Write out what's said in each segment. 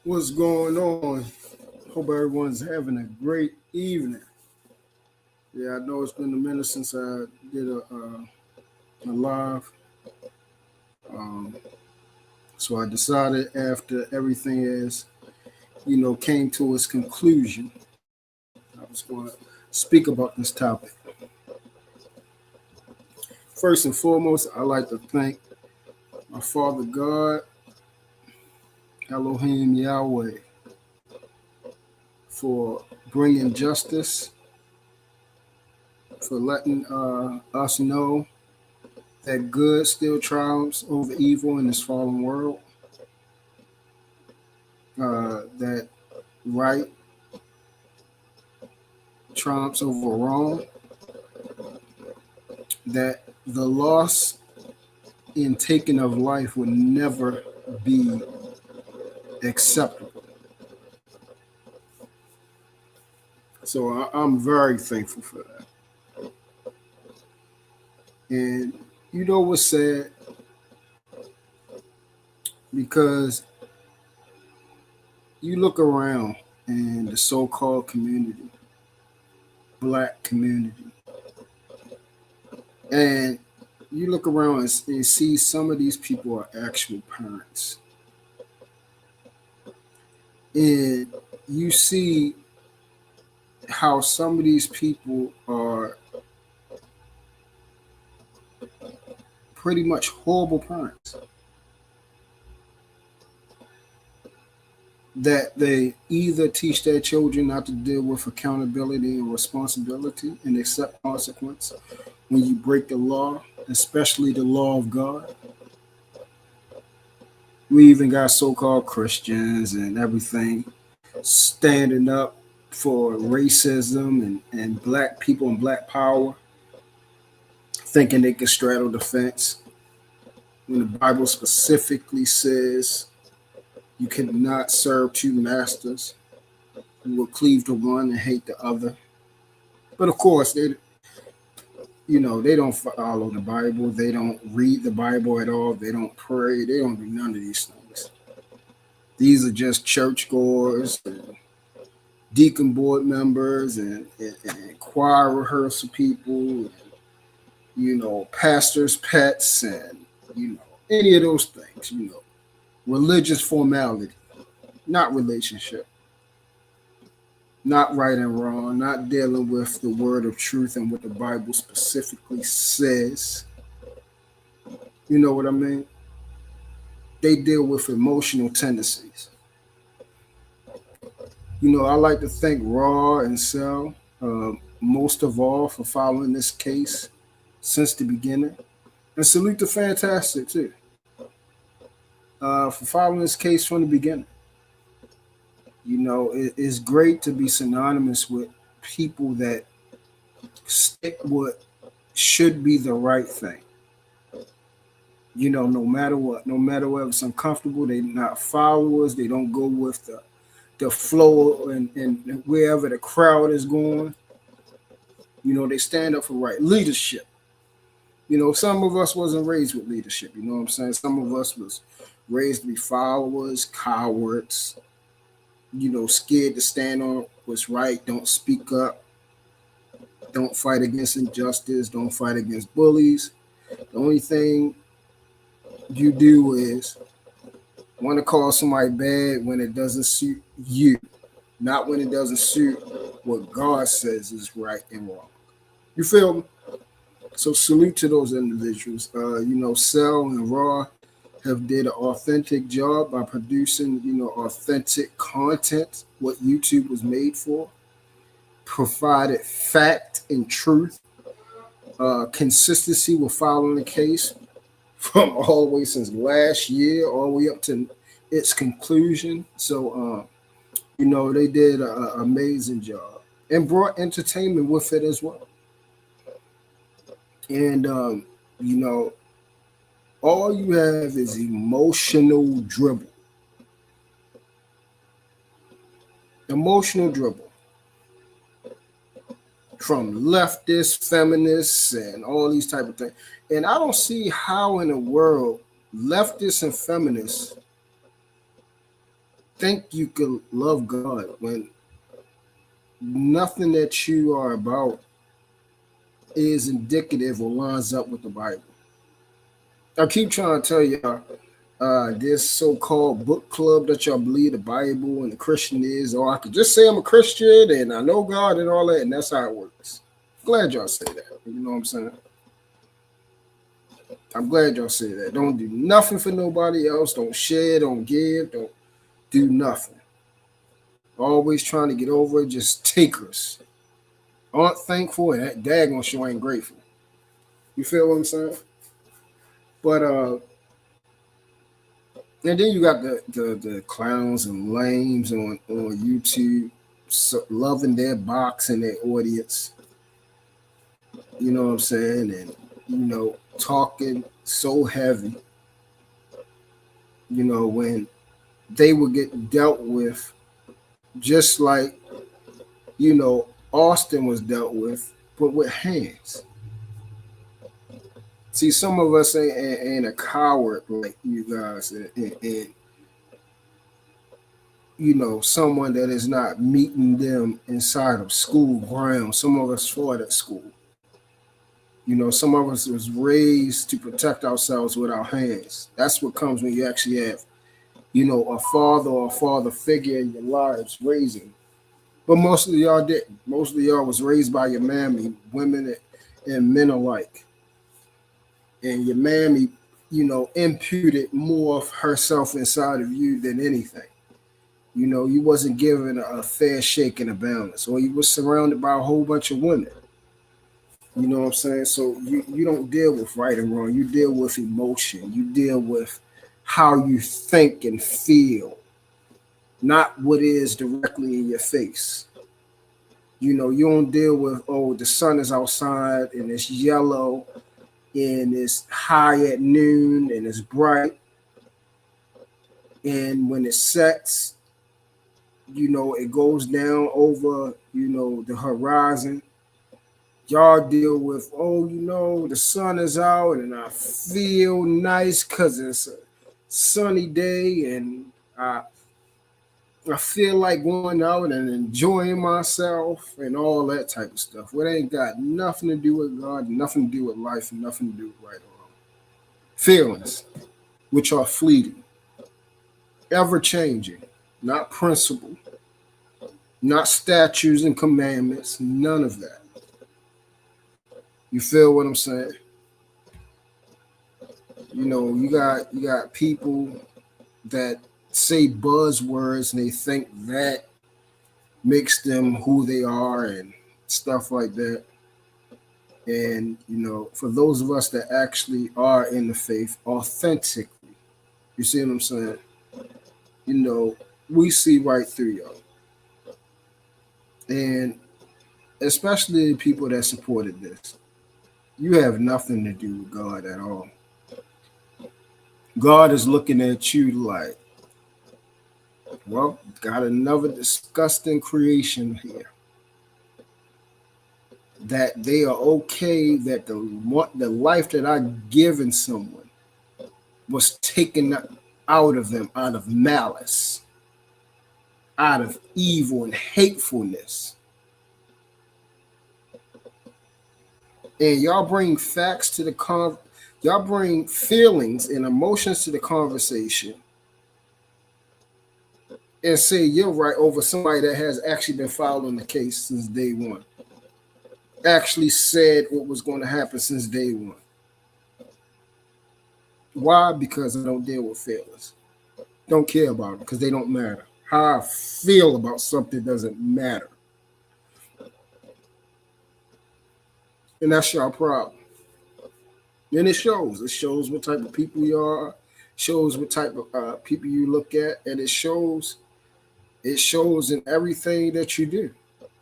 What's going on? Hope everyone's having a great evening. Yeah, I know it's been a minute since I did a live, um, so I decided after everything is came to its conclusion, I was going to speak about this topic. First and foremost, I like to thank my Father God, Elohim Yahweh, for bringing justice, for letting us know that good still triumphs over evil in this fallen world, that right triumphs over wrong, that the loss in taking of life would never be acceptable. So I'm very thankful for that. And you know what's sad? Because you look around in the so called community, black community, and you look around and see some of these people are actual parents. And you see how some of these people are pretty much horrible parents. That they either teach their children not to deal with accountability and responsibility and accept consequence when you break the law, especially the law of God. We even got so called Christians and everything standing up for racism and black people and black power, thinking they can straddle the fence when the Bible specifically says you cannot serve two masters. You will cleave to one and hate the other. But of course, they don't follow the Bible. They don't read the Bible at all. They don't pray. They don't do none of these things. These are just churchgoers, and deacon board members, and choir rehearsal people, and, pastors' pets, and any of those things. Religious formality, not relationship, not right and wrong, not dealing with the word of truth and what the Bible specifically says. You know what I mean? They deal with emotional tendencies. I like to thank Raw and Cell most of all for following this case since the beginning. And salute to Fantastic too for following this case from the beginning. It's great to be synonymous with people that stick what should be the right thing. No matter what, no matter whether it's uncomfortable, they not followers. They don't go with the flow and wherever the crowd is going. They stand up for right leadership. Some of us wasn't raised with leadership. You know what I'm saying? Some of us was raised to be followers, cowards. Scared to stand on what's right. Don't speak up. Don't fight against injustice. Don't fight against bullies. The only thing you do is want to call somebody bad when it doesn't suit you, not when it doesn't suit what God says is right and wrong. You feel me? So salute to those individuals. Cell and Raw have did an authentic job by producing, authentic content, what YouTube was made for, provided fact and truth, consistency with following the case from all the way since last year, all the way up to its conclusion. So, they did an amazing job and brought entertainment with it as well. And, all you have is emotional dribble. Emotional dribble from leftists, feminists, and all these type of things. And I don't see how in the world leftists and feminists think you can love God when nothing that you are about is indicative or lines up with the Bible. I keep trying to tell y'all, this so-called book club that y'all believe the Bible and the Christian is, or I could just say I'm a Christian and I know God and all that, and that's how it works. Glad y'all say that. You know what I'm saying? I'm glad y'all say that. Don't do nothing for nobody else. Don't share. Don't give. Don't do nothing. Always trying to get over it. Just takers. Aren't thankful and that daggone sure ain't grateful. You feel what I'm saying? But and then you got the clowns and lames on YouTube, so loving their box and their audience. You know what I'm saying? And talking so heavy. When they would get dealt with just like Austin was dealt with, but with hands. See, some of us ain't a coward like you guys, and someone that is not meeting them inside of school grounds. Some of us fought at school. Some of us was raised to protect ourselves with our hands. That's what comes when you actually have, a father or a father figure in your lives raising. But most of y'all didn't. Most of y'all was raised by your mammy, women and men alike. And your mammy, imputed more of herself inside of you than anything. You wasn't given a fair shake and a balance, or you was surrounded by a whole bunch of women. You know what I'm saying? So you don't deal with right and wrong. You deal with emotion. You deal with how you think and feel, not what is directly in your face. You don't deal with, oh, the sun is outside and it's yellow and it's high at noon and it's bright. And when it sets, it goes down over, the horizon. Y'all deal with, oh, the sun is out and I feel nice because it's a sunny day and I feel like going out and enjoying myself and all that type of stuff. It ain't got nothing to do with God, nothing to do with life, and nothing to do with right or wrong. Feelings, which are fleeting, ever changing, not principle, not statutes and commandments, none of that. You feel what I'm saying? You got people that say buzzwords and they think that makes them who they are and stuff like that. And for those of us that actually are in the faith authentically, you see what I'm saying? We see right through y'all. And especially the people that supported this. You have nothing to do with God at all. God is looking at you like, well, got another disgusting creation here. That they are okay that the life that I've given someone was taken out of them out of malice, out of evil and hatefulness. And y'all bring facts to the y'all bring feelings and emotions to the conversation and say you're right over somebody that has actually been following the case since day one. Actually said what was going to happen since day one. Why? Because I don't deal with feelings. Don't care about them because they don't matter. How I feel about something doesn't matter. And that's your problem. And it shows. It shows what type of people you are, shows what type of people you look at, and it shows in everything that you do.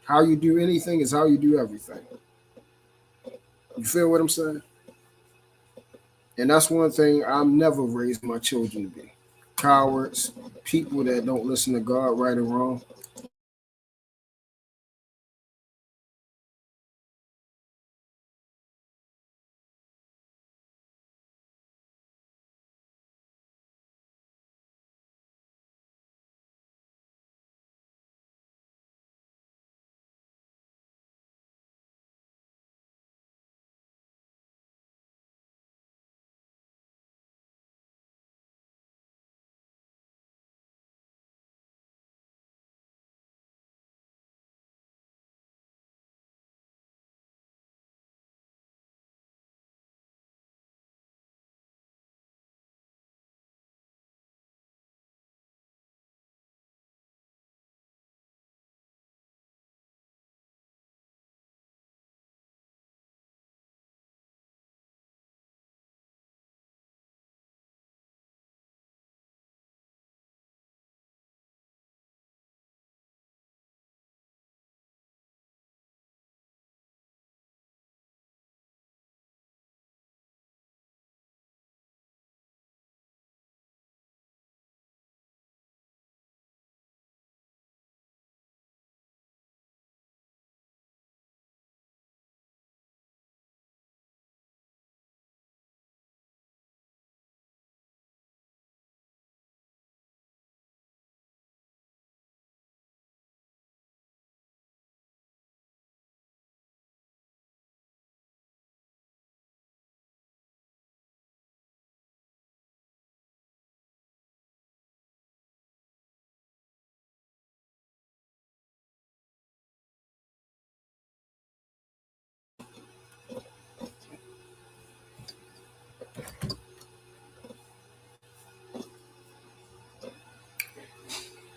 How you do anything is how you do everything. You feel what I'm saying? And that's one thing I'm never raised my children to be. Cowards, people that don't listen to God, right or wrong.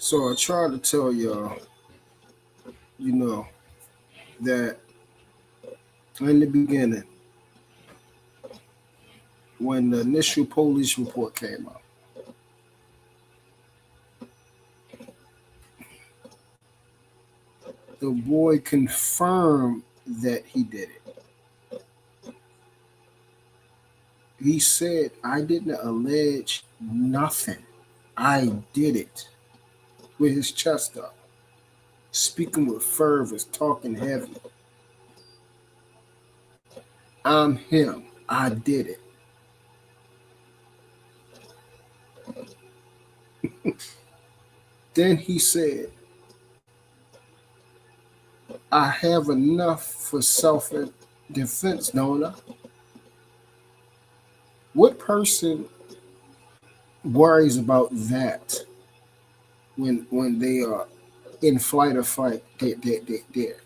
So I try to tell y'all, you know, that in the beginning, when the initial police report came out, the boy confirmed that he did it. He said, I didn't allege nothing. I did it, with his chest up, speaking with fervor, talking heavy. I'm him. I did it. Then he said, I have enough for self defense, don't I? What person worries about that when they are in flight or fight? They're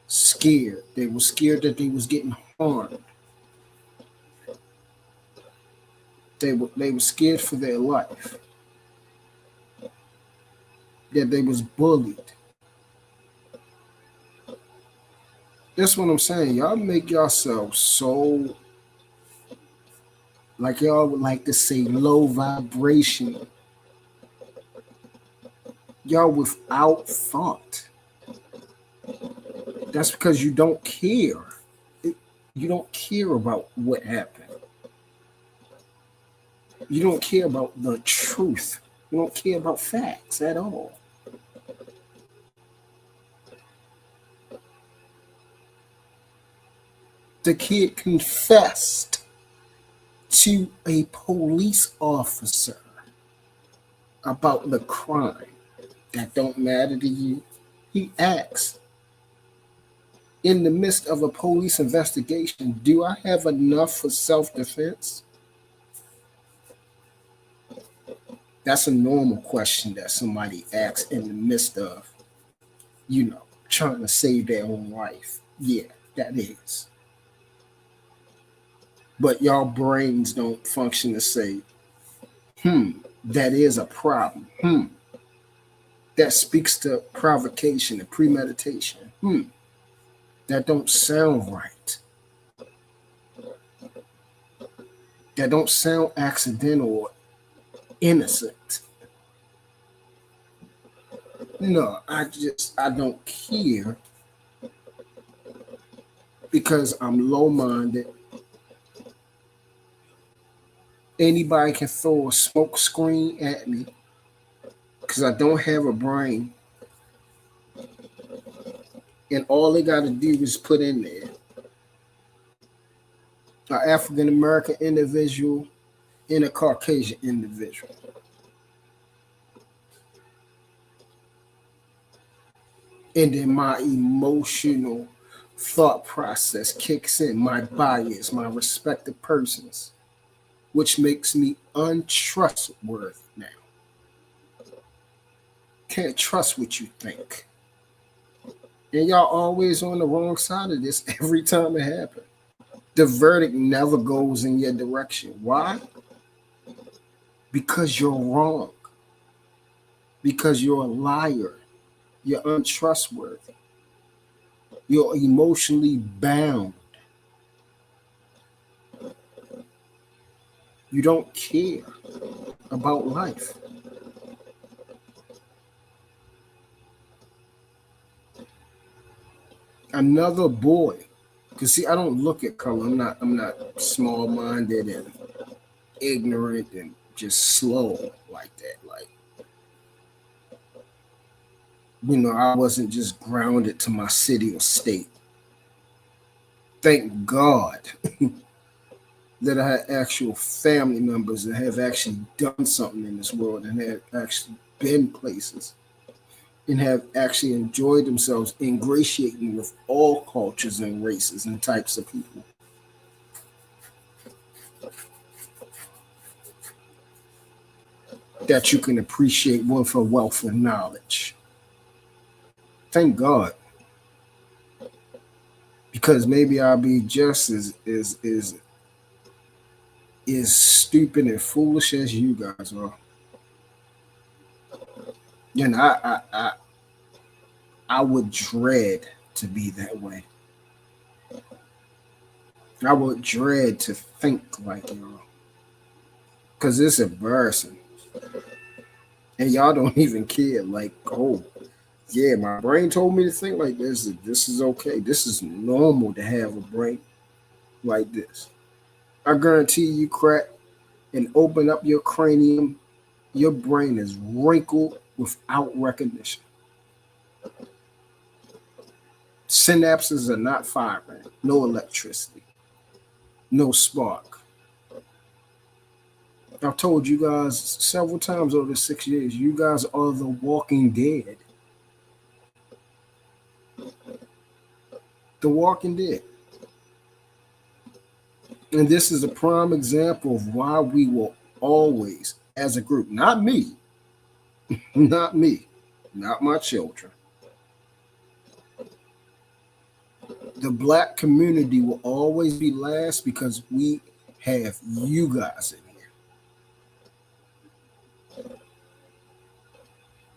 scared. They were scared that they was getting harmed. They were scared for their life. That they was bullied. That's what I'm saying. Y'all make yourselves so, like y'all would like to say, low vibration. Y'all without thought. That's because you don't care. You don't care about what happened. You don't care about the truth. You don't care about facts at all. The kid confessed to a police officer about the crime. That don't matter to you. He asked, in the midst of a police investigation, do I have enough for self-defense? That's a normal question that somebody asks in the midst of, trying to save their own life. Yeah, that is. But y'all brains don't function to say, that is a problem. That speaks to provocation and premeditation. That don't sound right. That don't sound accidental or innocent. No, I don't care because I'm low-minded. Anybody can throw a smoke screen at me because I don't have a brain. And all they got to do is put in there an African American individual and a Caucasian individual. And then my emotional thought process kicks in, my bias, my respective persons, which makes me untrustworthy now. Can't trust what you think. And y'all always on the wrong side of this every time it happens. The verdict never goes in your direction. Why? Because you're wrong. Because you're a liar. You're untrustworthy. You're emotionally bound. You don't care about life. Another boy, because see, I don't look at color. I'm not small-minded and ignorant and just slow like that. Like, I wasn't just grounded to my city or state. Thank God that I had actual family members that have actually done something in this world and have actually been places and have actually enjoyed themselves ingratiating with all cultures and races and types of people. That you can appreciate one for wealth and knowledge. Thank God. Because maybe I'll be just as stupid and foolish as you guys are. And I would dread to be that way. I would dread to think like y'all. Cause it's embarrassing. And y'all don't even care. Like, oh, yeah, my brain told me to think like this. This is okay. This is normal to have a brain like this. I guarantee you crack and open up your cranium, your brain is wrinkled without recognition. Synapses are not firing, no electricity, no spark. I've told you guys several times over the 6 years, you guys are the walking dead. The walking dead. And this is a prime example of why we will always, as a group, not me, not me, not my children, the black community will always be last because we have you guys in here.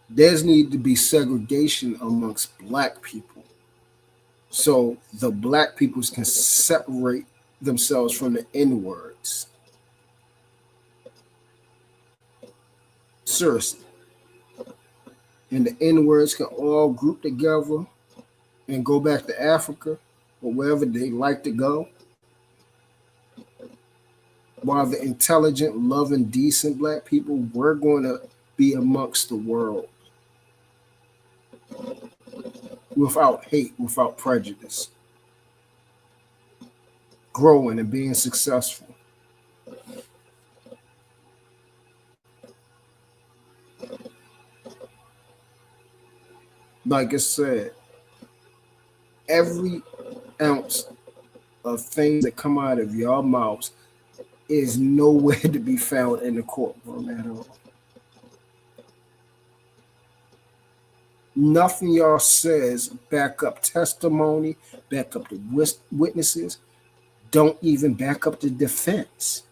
There's need to be segregation amongst black people so the black peoples can separate themselves from the N words. Seriously. And the N words can all group together and go back to Africa or wherever they like to go. While the intelligent, loving, decent black people, we're going to be amongst the world without hate, without prejudice, growing and being successful. Like I said, every ounce of things that come out of your mouths is nowhere to be found in the courtroom at all. Nothing y'all says back up testimony, back up the witnesses, don't even back up the defense.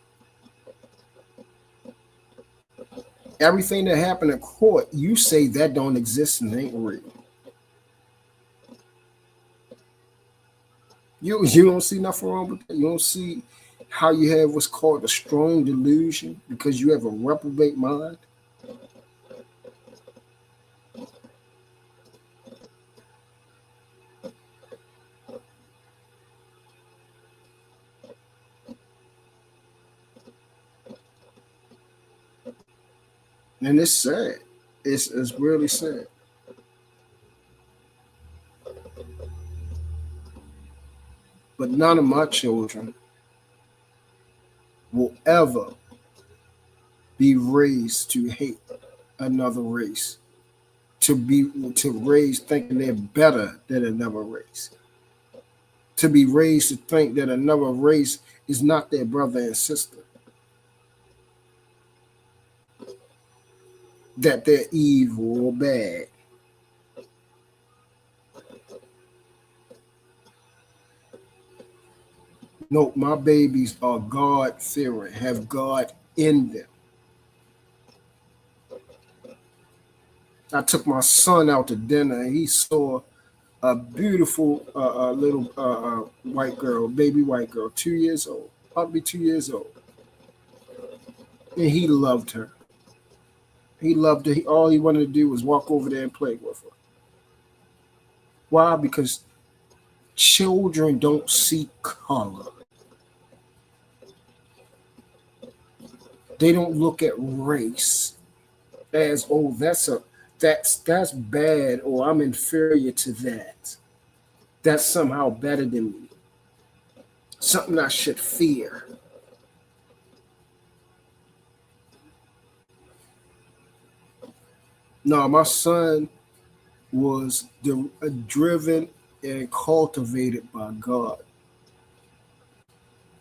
Everything that happened in court, you say that don't exist and ain't real. You don't see nothing wrong with that. You don't see how you have what's called a strong delusion because you have a reprobate mind. And it's sad. It's really sad. But none of my children will ever be raised to hate another race, to raise thinking they're better than another race, to be raised to think that another race is not their brother and sister, that they're evil or bad. No, my babies are God fearing, have God in them. I took my son out to dinner and he saw a beautiful little white girl, baby white girl, 2 years old, probably 2 years old. And he loved her. He loved her. All he wanted to do was walk over there and play with her. Why? Because children don't see color. They don't look at race as, oh, that's bad, or I'm inferior to that. That's somehow better than me. Something I should fear. No, my son was driven and cultivated by God,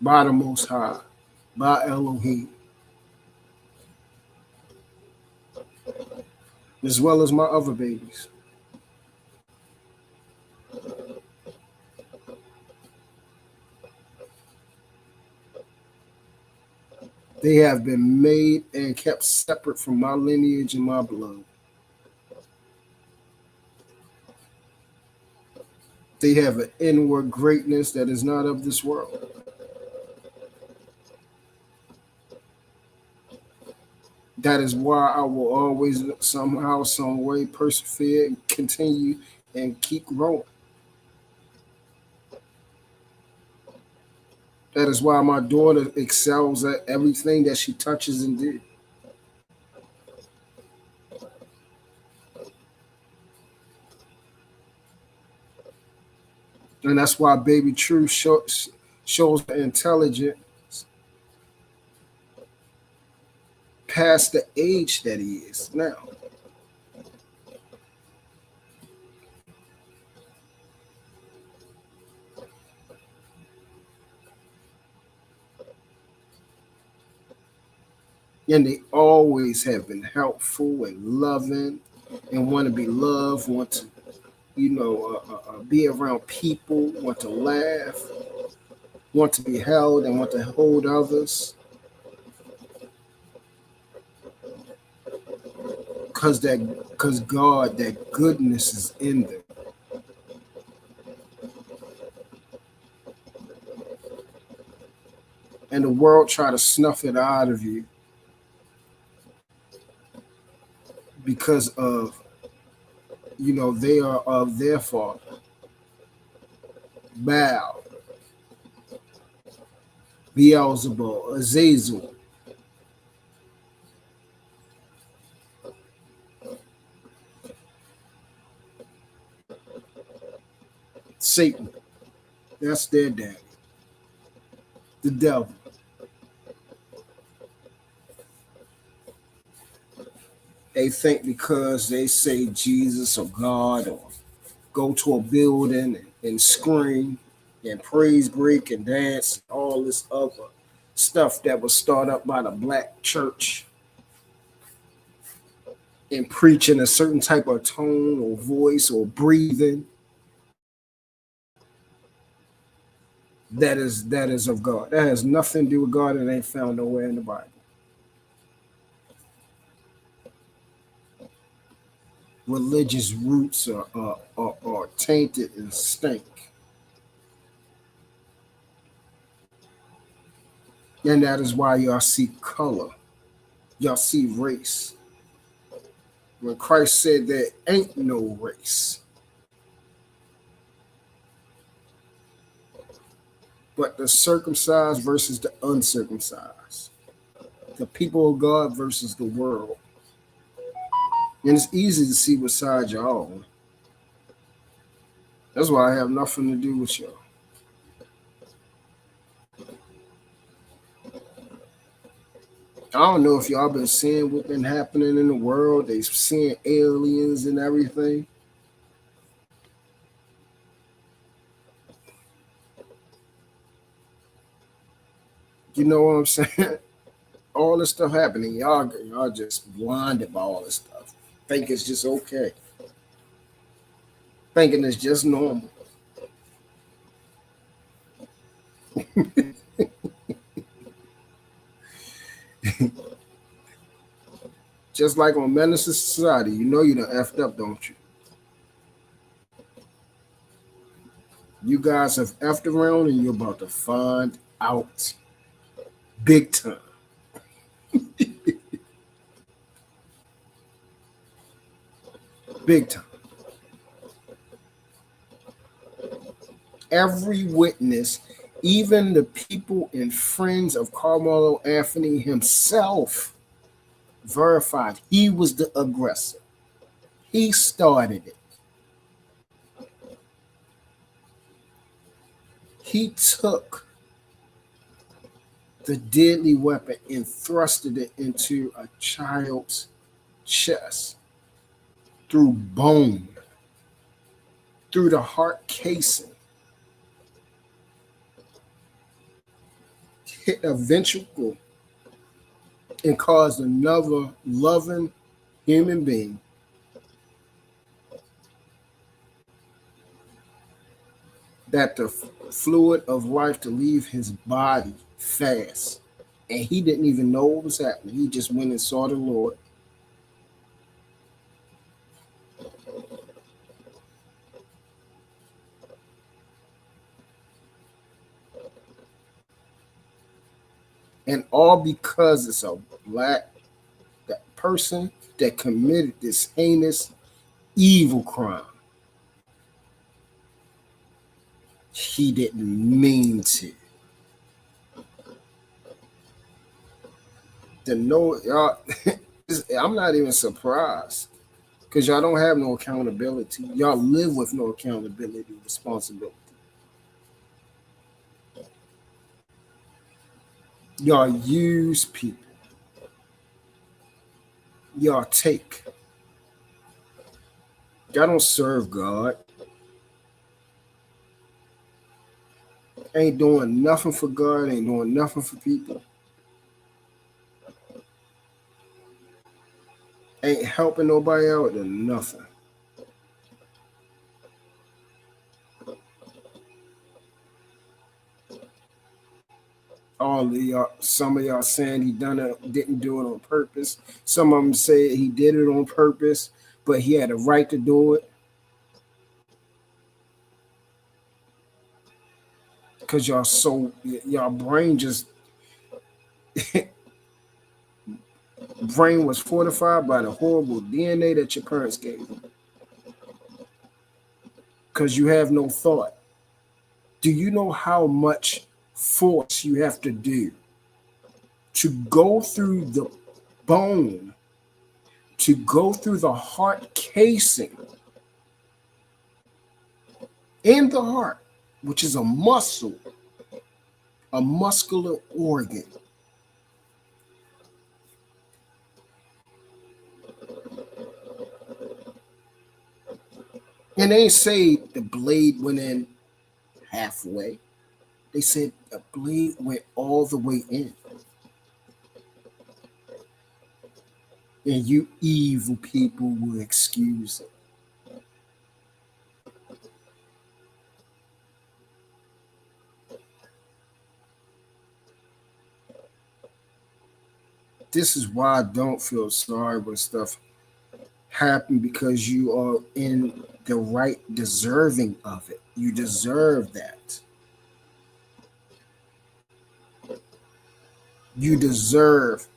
by the Most High, by Elohim, as well as my other babies. They have been made and kept separate from my lineage and my blood. They have an inward greatness that is not of this world. That is why I will always somehow, some way persevere, continue, and keep growing. That is why my daughter excels at everything that she touches and did. And that's why Baby True shows the intelligence past the age that he is now. And they always have been helpful and loving and want to be loved, want to, be around people, want to laugh, want to be held, and want to hold others. Because God, that goodness is in them. And the world try to snuff it out of you because of, they are of their father. Baal, Beelzebul, Azazel. Satan. That's their daddy. The devil. They think because they say Jesus or God or go to a building and scream and praise break and dance, all this other stuff that was started up by the black church and preaching a certain type of tone or voice or breathing that is of God. That has nothing to do with God and ain't found nowhere in the Bible. Religious roots are tainted and stink. And that is why y'all see color. Y'all see race. When Christ said there ain't no race, but the circumcised versus the uncircumcised, the people of God versus the world. And it's easy to see what side you're on. That's why I have nothing to do with y'all. I don't know if y'all been seeing what's been happening in the world. They seeing aliens and everything. You know what I'm saying? All this stuff happening. Y'all just blinded by all this stuff. Think it's just okay. Thinking it's just normal. Just like on Menace to Society, you know you done effed up, don't you? You guys have effed around and you're about to find out big time. Big time. Every witness, even the people and friends of Carmelo Anthony himself, verified he was the aggressor. He started it. He took the deadly weapon and thrusted it into a child's chest through bone, through the heart casing, hit a ventricle, and caused another loving human being that the fluid of life to leave his body fast. And he didn't even know what was happening. He just went and saw the Lord. And all because it's a black that person that committed this heinous evil crime. He didn't mean to. To know y'all, I'm not even surprised because y'all don't have no accountability. Y'all live with no accountability, responsibility. Y'all use people. Y'all take. Y'all don't serve God. Ain't doing nothing for God, ain't doing nothing for people. Ain't helping nobody out or nothing. All of y'all, some of y'all saying he didn't do it on purpose. Some of them say he did it on purpose, but he had a right to do it. Because y'all brain just brain was fortified by the horrible DNA that your parents gave you. Because you have no thought. Do you know how much force you have to do to go through the bone, to go through the heart casing in the heart, which is a muscle, a muscular organ? And they say the blade went in halfway. They said the blade went all the way in. And you evil people will excuse it. This is why I don't feel sorry when stuff happen, because you are in the right deserving of it. You deserve that. You deserve.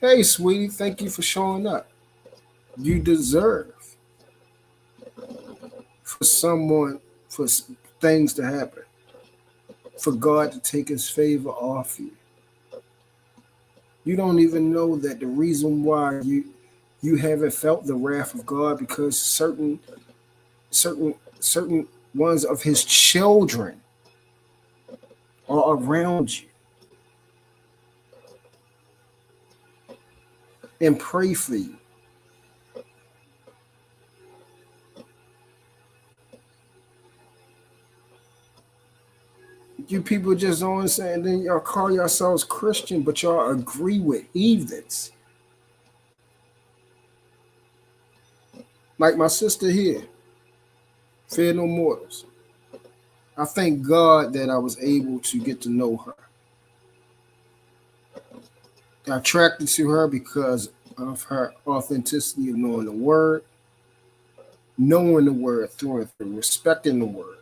Hey, sweetie, thank you for showing up. You deserve for things to happen, for God to take his favor off you. You don't even know that the reason why you haven't felt the wrath of God because certain ones of his children are around you and pray for you. You people just don't understand. Then y'all call yourselves Christian, but y'all agree with heathens. Like my sister here, Fear No Mortals. I thank God that I was able to get to know her. I attracted to her because of her authenticity of knowing the word through and through, respecting the word.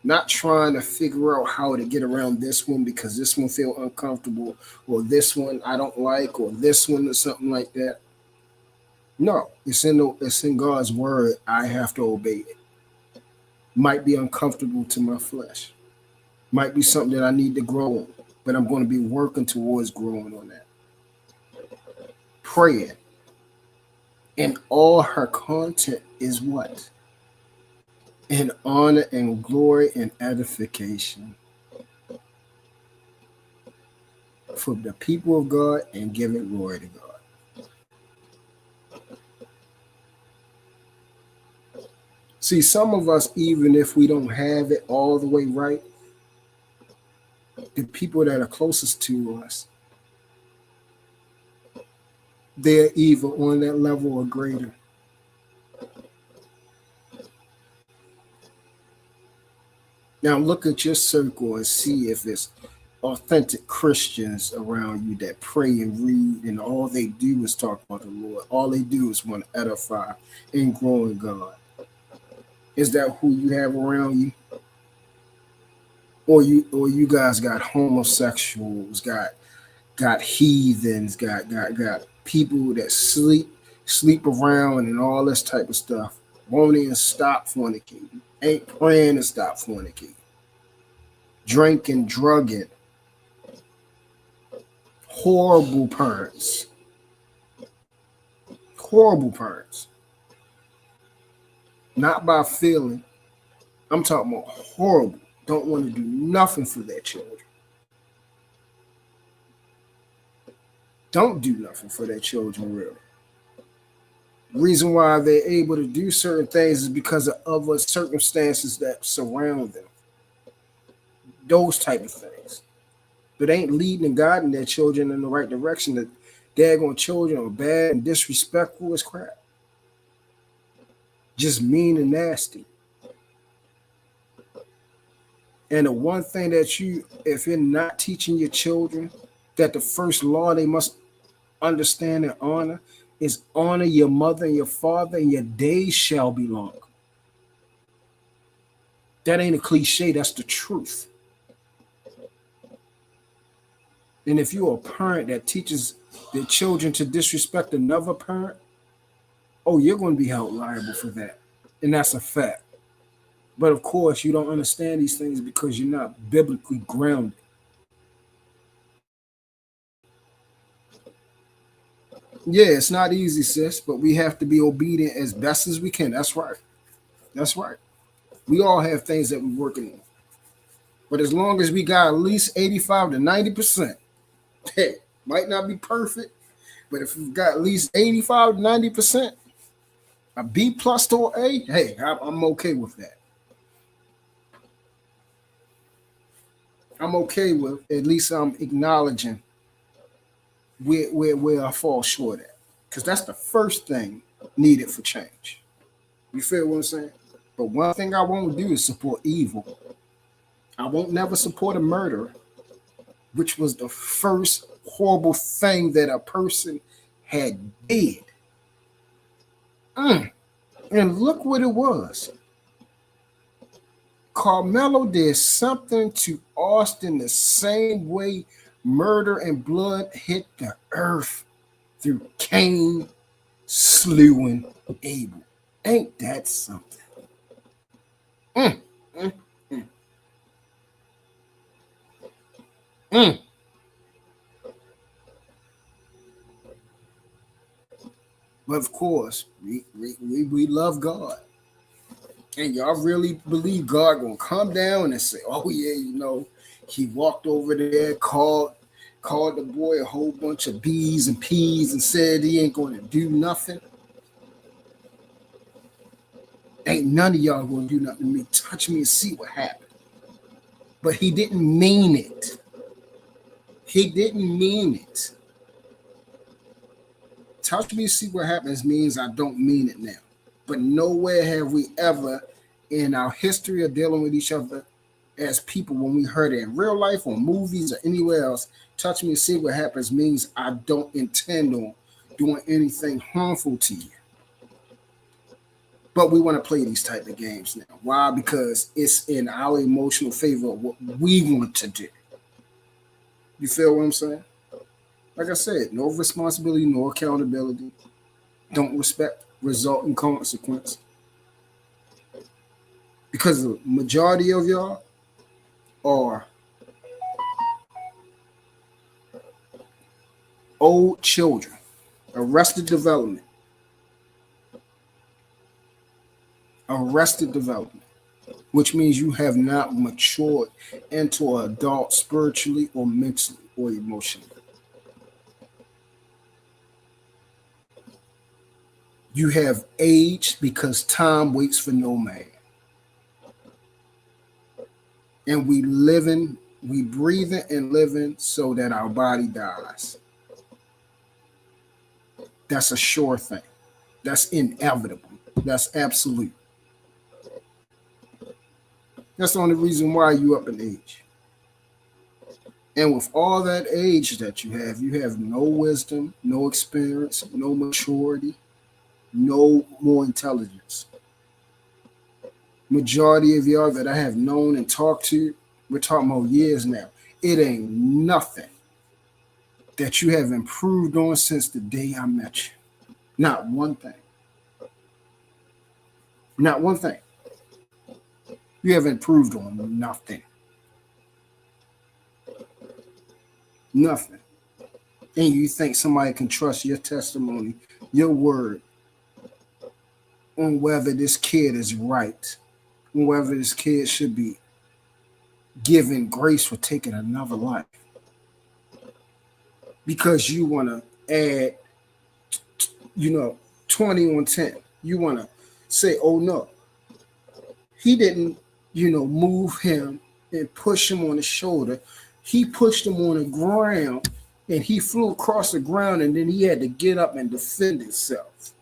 Not trying to figure out how to get around this one because this one feel uncomfortable, or this one I don't like, or this one or something like that. No, it's in God's word. I have to obey it. Might be uncomfortable to my flesh. Might be something that I need to grow on, but I'm going to be working towards growing on that. Praying. And all her content is what? In honor and glory and edification for the people of God and giving glory to God. See, some of us, even if we don't have it all the way right, the people that are closest to us, they're either on that level or greater. Now look at your circle and see if it's authentic Christians around you that pray and read, and all they do is talk about the Lord. All they do is want to edify and grow in God. Is that who you have around you? Or you guys got homosexuals, got got heathens, got people that sleep around and all this type of stuff. Won't even stop fornicating. Ain't praying to stop fornicating. Drinking, drugging. Horrible parents. Horrible parents. Not by feeling. I'm talking about horrible. Don't want to do nothing for their children. Don't do nothing for their children, really. The reason why they're able to do certain things is because of other circumstances that surround them. Those type of things. But ain't leading and guiding their children in the right direction. That daggone children are bad and disrespectful as crap. Just mean and nasty. And the one thing that if you're not teaching your children that the first law they must understand and honor is honor your mother and your father, and your days shall be long. That ain't a cliche, that's the truth. And if you're a parent that teaches their children to disrespect another parent, oh, you're going to be held liable for that. And that's a fact. But of course, you don't understand these things because you're not biblically grounded. Yeah, it's not easy, sis, but we have to be obedient as best as we can. That's right. That's right. We all have things that we're working on. But as long as we got at least 85 to 90%, hey, might not be perfect, but if we've got at least 85 to 90%, a B plus to an A, hey, I'm okay with that. I'm okay with at least I'm acknowledging where I fall short at. Because that's the first thing needed for change. You feel what I'm saying? But one thing I won't do is support evil. I won't never support a murderer, which was the first horrible thing that a person had did. And look what it was. Carmelo did something to Austin the same way murder and blood hit the earth through Cain slewing Abel. Ain't that something? But of course, we love God. And y'all really believe God gonna come down and say, oh yeah, you know, he walked over there, called the boy a whole bunch of B's and P's and said he ain't gonna do nothing. Ain't none of y'all gonna do nothing to me. Touch me and see what happened. But he didn't mean it. He didn't mean it. Touch me and see what happens means I don't mean it now. But nowhere have we ever in our history of dealing with each other as people, when we heard it in real life or movies or anywhere else, touch me and see what happens means I don't intend on doing anything harmful to you. But we want to play these type of games now. Why? Because it's in our emotional favor of what we want to do. You feel what I'm saying? Like I said, no responsibility, no accountability. Don't respect result and consequence. Because the majority of y'all are old children, arrested development, which means you have not matured into an adult spiritually or mentally or emotionally. You have aged because time waits for no man. And we breathing and living so that our body dies. That's a sure thing. That's inevitable. That's absolute. That's the only reason why you up in age. And with all that age that you have no wisdom, no experience, no maturity, no more intelligence. Majority of y'all that I have known and talked to, we're talking about years now. It ain't nothing that you have improved on since the day I met you? Not one thing. Not one thing. You have improved on nothing. Nothing. And you think somebody can trust your testimony, your word, on whether this kid is right, on whether this kid should be given grace for taking another life. Because you want to add, 20 on 10. You want to say, oh no, he didn't, move him and push him on the shoulder. He pushed him on the ground and he flew across the ground, and then he had to get up and defend himself.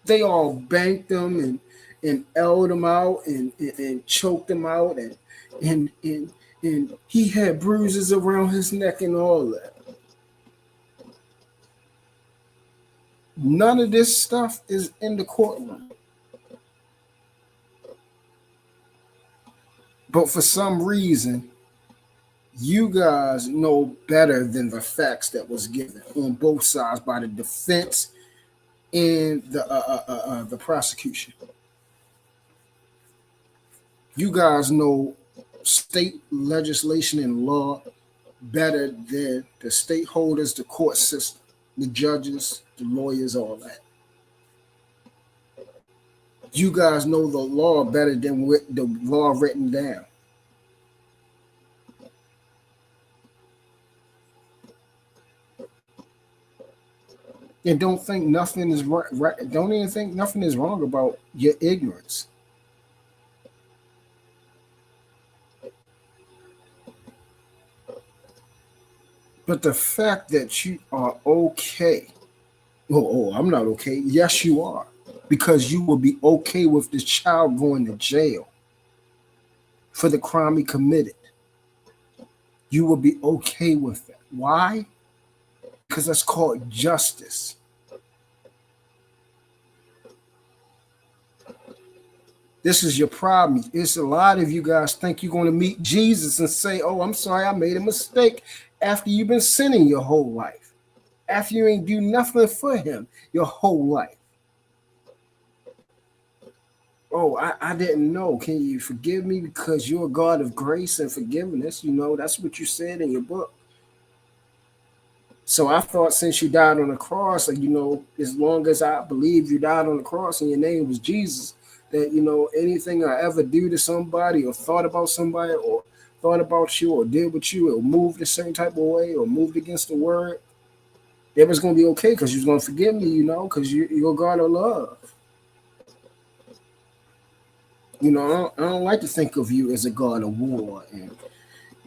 They all banked him and L'd him out and choked him out, and he had bruises around his neck and all that. None of this stuff is in the courtroom. But for some reason, you guys know better than the facts that was given on both sides by the defense and the prosecution. You guys know state legislation and law better than the state holders, the court system, the judges, the lawyers, all that. You guys know the law better than the law written down. And don't think nothing is right. Don't even think nothing is wrong about your ignorance. But the fact that you are okay. Oh, I'm not okay. Yes, you are. Because you will be okay with this child going to jail for the crime he committed. You will be okay with that. Why? Because that's called justice. This is your problem. It's a lot of you guys think you're going to meet Jesus and say, oh, I'm sorry, I made a mistake, after you've been sinning your whole life, after you ain't do nothing for him your whole life. Oh, I didn't know. Can you forgive me because you're a God of grace and forgiveness? That's what you said in your book. So I thought since you died on the cross, as long as I believe you died on the cross and your name was Jesus, that, anything I ever do to somebody or thought about somebody or thought about you or did with you or moved a certain type of way or moved against the word, it was going to be okay because you was going to forgive me, because you're a God of love. I don't like to think of you as a God of war and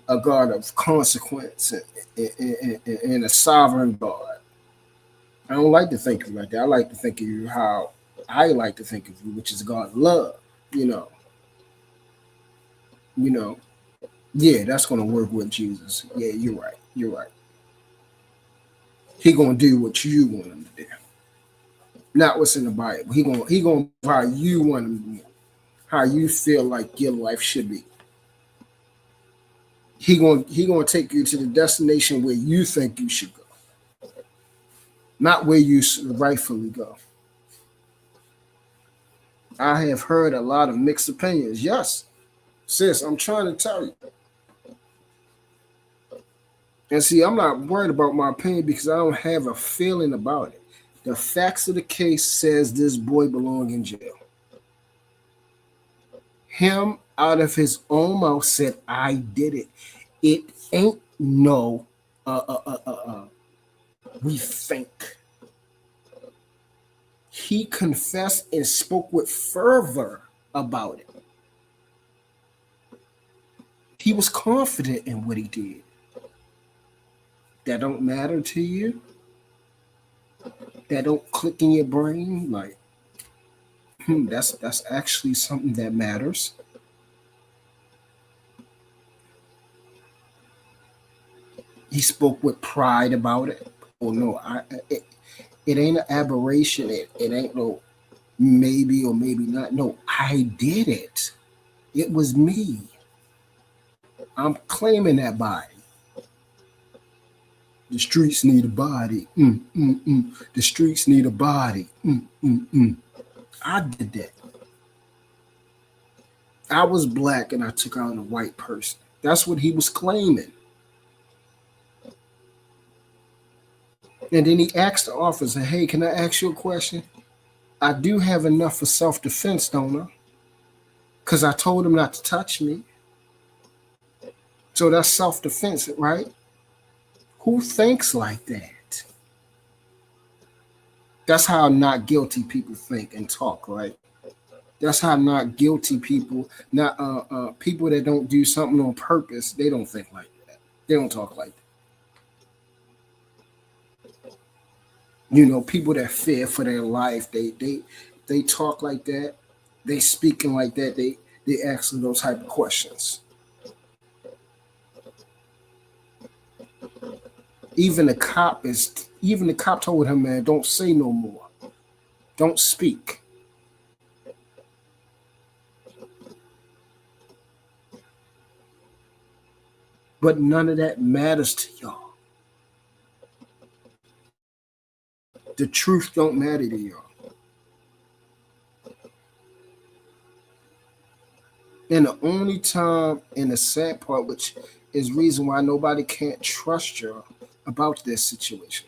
a God of consequence and a sovereign God. I don't like to think of you like that. I like to think of you how I like to think of you, which is God of love, Yeah, that's going to work with Jesus. Yeah, you're right. You're right. He going to do what you want him to do. Not what's in the Bible. He going to how you want him to do. How you feel like your life should be. He going to take you to the destination where you think you should go. Not where you rightfully go. I have heard a lot of mixed opinions. Yes, sis, I'm trying to tell you. And see, I'm not worried about my opinion because I don't have a feeling about it. The facts of the case says this boy belongs in jail. Him out of his own mouth said, I did it. It ain't no we think. He confessed and spoke with fervor about it. He was confident in what he did. That don't matter to you? That don't click in your brain? Like, that's actually something that matters. He spoke with pride about it. Oh no, it ain't an aberration. It ain't no maybe or maybe not. No, I did it. It was me. I'm claiming that body. The streets need a body. The streets need a body. I did that. I was black and I took out a white person. That's what he was claiming. And then he asked the officer, hey, can I ask you a question? I do have enough for self-defense, don't I? Because I told him not to touch me. So that's self-defense, right? Who thinks like that? That's how not guilty people think and talk, right? That's how not guilty people, not people that don't do something on purpose, they don't think like that. They don't talk like that. You know, people that fear for their life, they talk like that. They speaking like that. They asking those type of questions. Even the cop told him, man, don't say no more. Don't speak. But none of that matters to y'all. The truth don't matter to y'all. And the only time, and the sad part, which is reason why nobody can't trust y'all about this situation.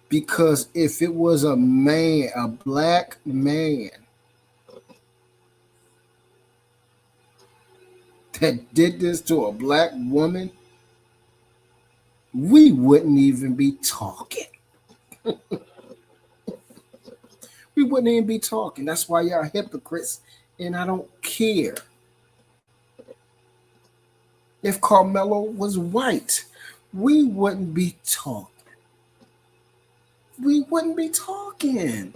Because if it was a man, a black man, that did this to a black woman, we wouldn't even be talking. We wouldn't even be talking. That's why y'all hypocrites, and I don't care. If Carmelo was white, we wouldn't be talking. We wouldn't be talking.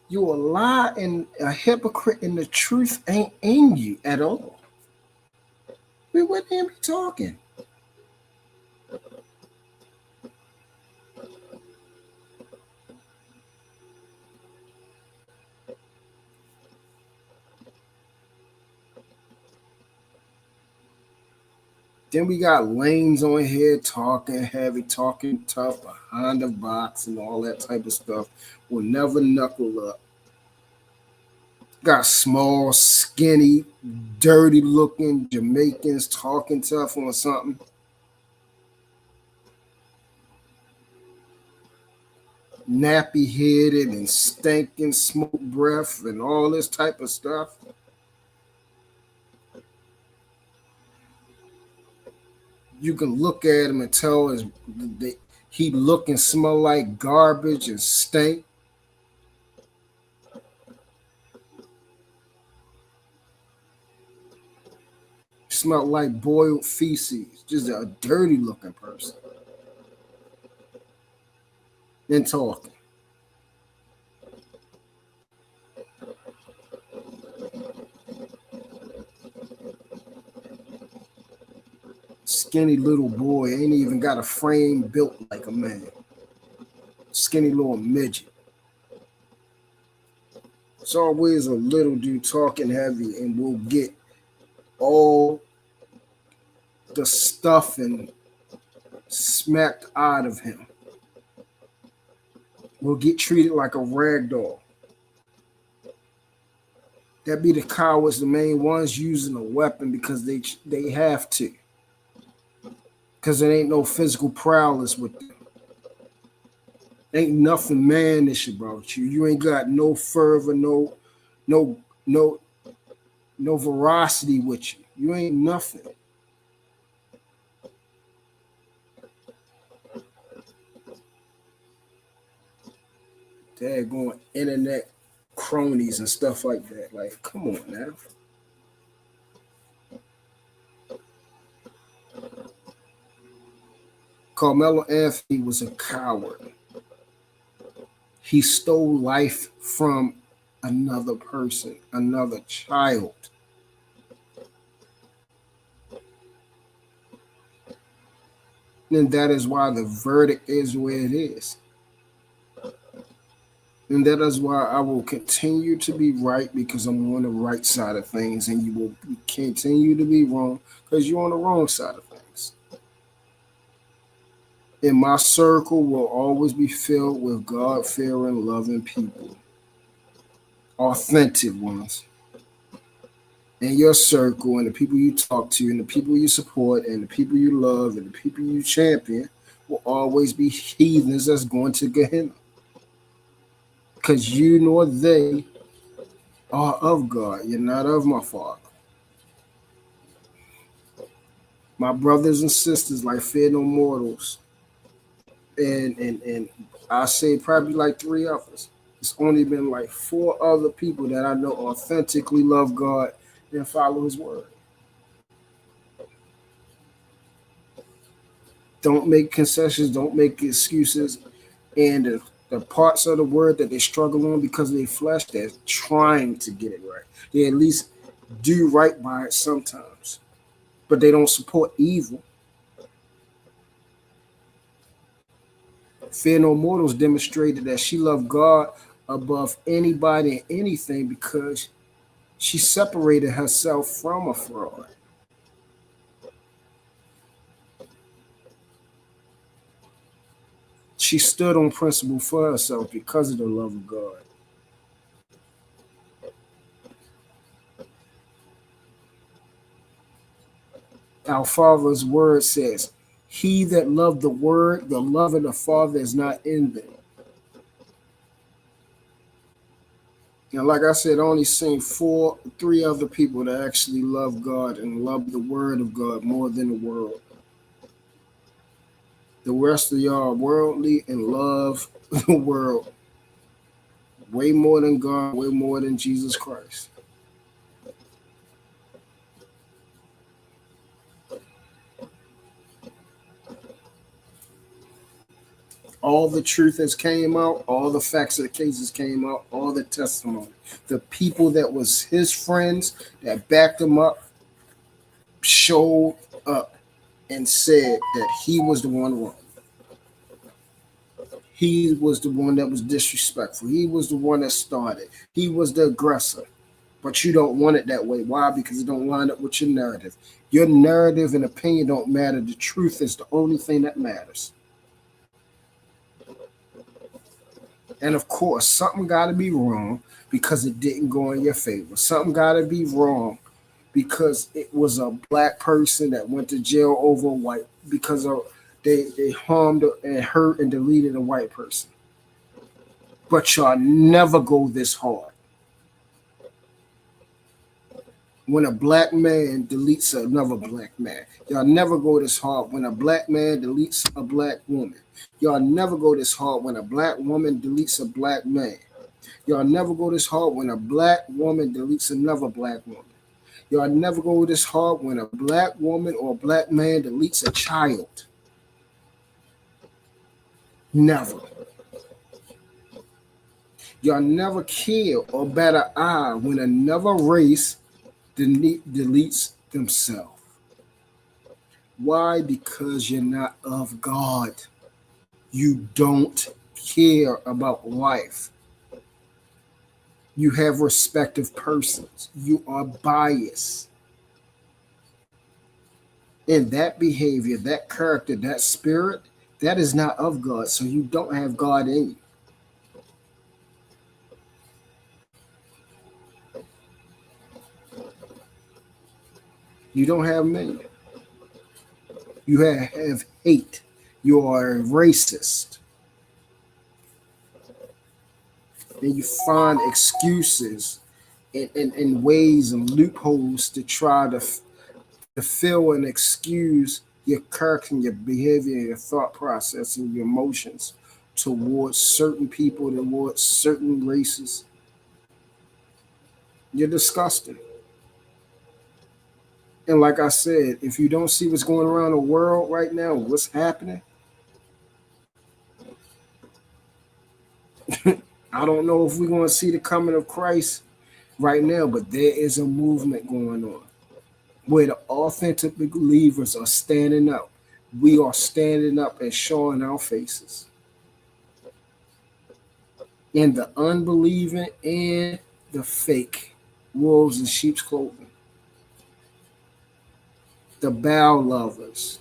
You a lie and a hypocrite, and the truth ain't in you at all. We wouldn't even be talking. Then we got lanes on here talking heavy, talking tough behind the box and all that type of stuff. Will never knuckle up. Got small, skinny, dirty looking Jamaicans talking tough on something. Nappy headed and stinking smoke breath and all this type of stuff. You can look at him and tell he look and smell like garbage and stink. Smell like boiled feces. Just a dirty looking person. Then talking. Skinny little boy, ain't even got a frame built like a man. Skinny little midget. It's always a little dude talking heavy, and we'll get all the stuffing smacked out of him. We'll get treated like a rag doll. That be the cowards, the main ones using a weapon because they have to. Because there ain't no physical prowess with them. Ain't nothing mannish about you. You ain't got no fervor, no veracity with you. You ain't nothing. They're going internet cronies and stuff like that. Like, come on now. Carmelo Anthony was a coward. He stole life from another person, another child. And that is why the verdict is where it is. And that is why I will continue to be right, because I'm on the right side of things, and you will continue to be wrong because you're on the wrong side of things. And my circle will always be filled with God fearing, loving people, authentic ones. And your circle and the people you talk to and the people you support and the people you love and the people you champion will always be heathens that's going to Gehenna. Because you nor they are of God. You're not of my Father. My brothers and sisters, like fear no mortals, and I say probably like three others. It's only been like four other people that I know authentically love God and follow His word. Don't make concessions. Don't make excuses. And the parts of the word that they struggle on because of their flesh, they're trying to get it right. They at least do right by it sometimes, but they don't support evil. Fear No Mortals demonstrated that she loved God above anybody and anything because she separated herself from a fraud. She stood on principle for herself because of the love of God. Our Father's word says, he that loved the word, the love of the Father is not in them. And like I said, I only seen three other people that actually love God and love the word of God more than the world. The rest of y'all are worldly and love the world way more than God, way more than Jesus Christ. All the truth has came out, all the facts of the cases came out, all the testimony. The people that was his friends that backed him up showed up and said that he was the one wrong. He was the one that was disrespectful. He was the one that started. He was the aggressor. But you don't want it that way. Why? Because it don't line up with your narrative. Your narrative and opinion don't matter. The truth is the only thing that matters. And of course, something got to be wrong because it didn't go in your favor. Something got to be wrong because it was a black person that went to jail over a white because of they harmed and hurt and deleted a white person. But y'all never go this hard. When a black man deletes another black man, y'all never go this hard. When a black man deletes a black woman, y'all never go this hard. When a black woman deletes a black man, y'all never go this hard. When a black woman deletes another black woman, y'all never go this hard. When a black woman or a black man deletes a child. Never. Y'all never kill or bat an eye when another race deletes themselves. Why? Because you're not of God. You don't care about life. You have respective persons. You are biased. And that behavior, that character, that spirit, that is not of God. So you don't have God in you. You don't have many. You have hate. You are a racist. And you find excuses and ways and loopholes to try to fill and excuse your character and your behavior and your thought process and your emotions towards certain people, towards certain races. You're disgusting. And like I said, if you don't see what's going around the world right now, what's happening, I don't know if we're going to see the coming of Christ right now, but there is a movement going on where the authentic believers are standing up. We are standing up and showing our faces. and the unbelieving and the fake wolves in sheep's clothing, the Baal lovers,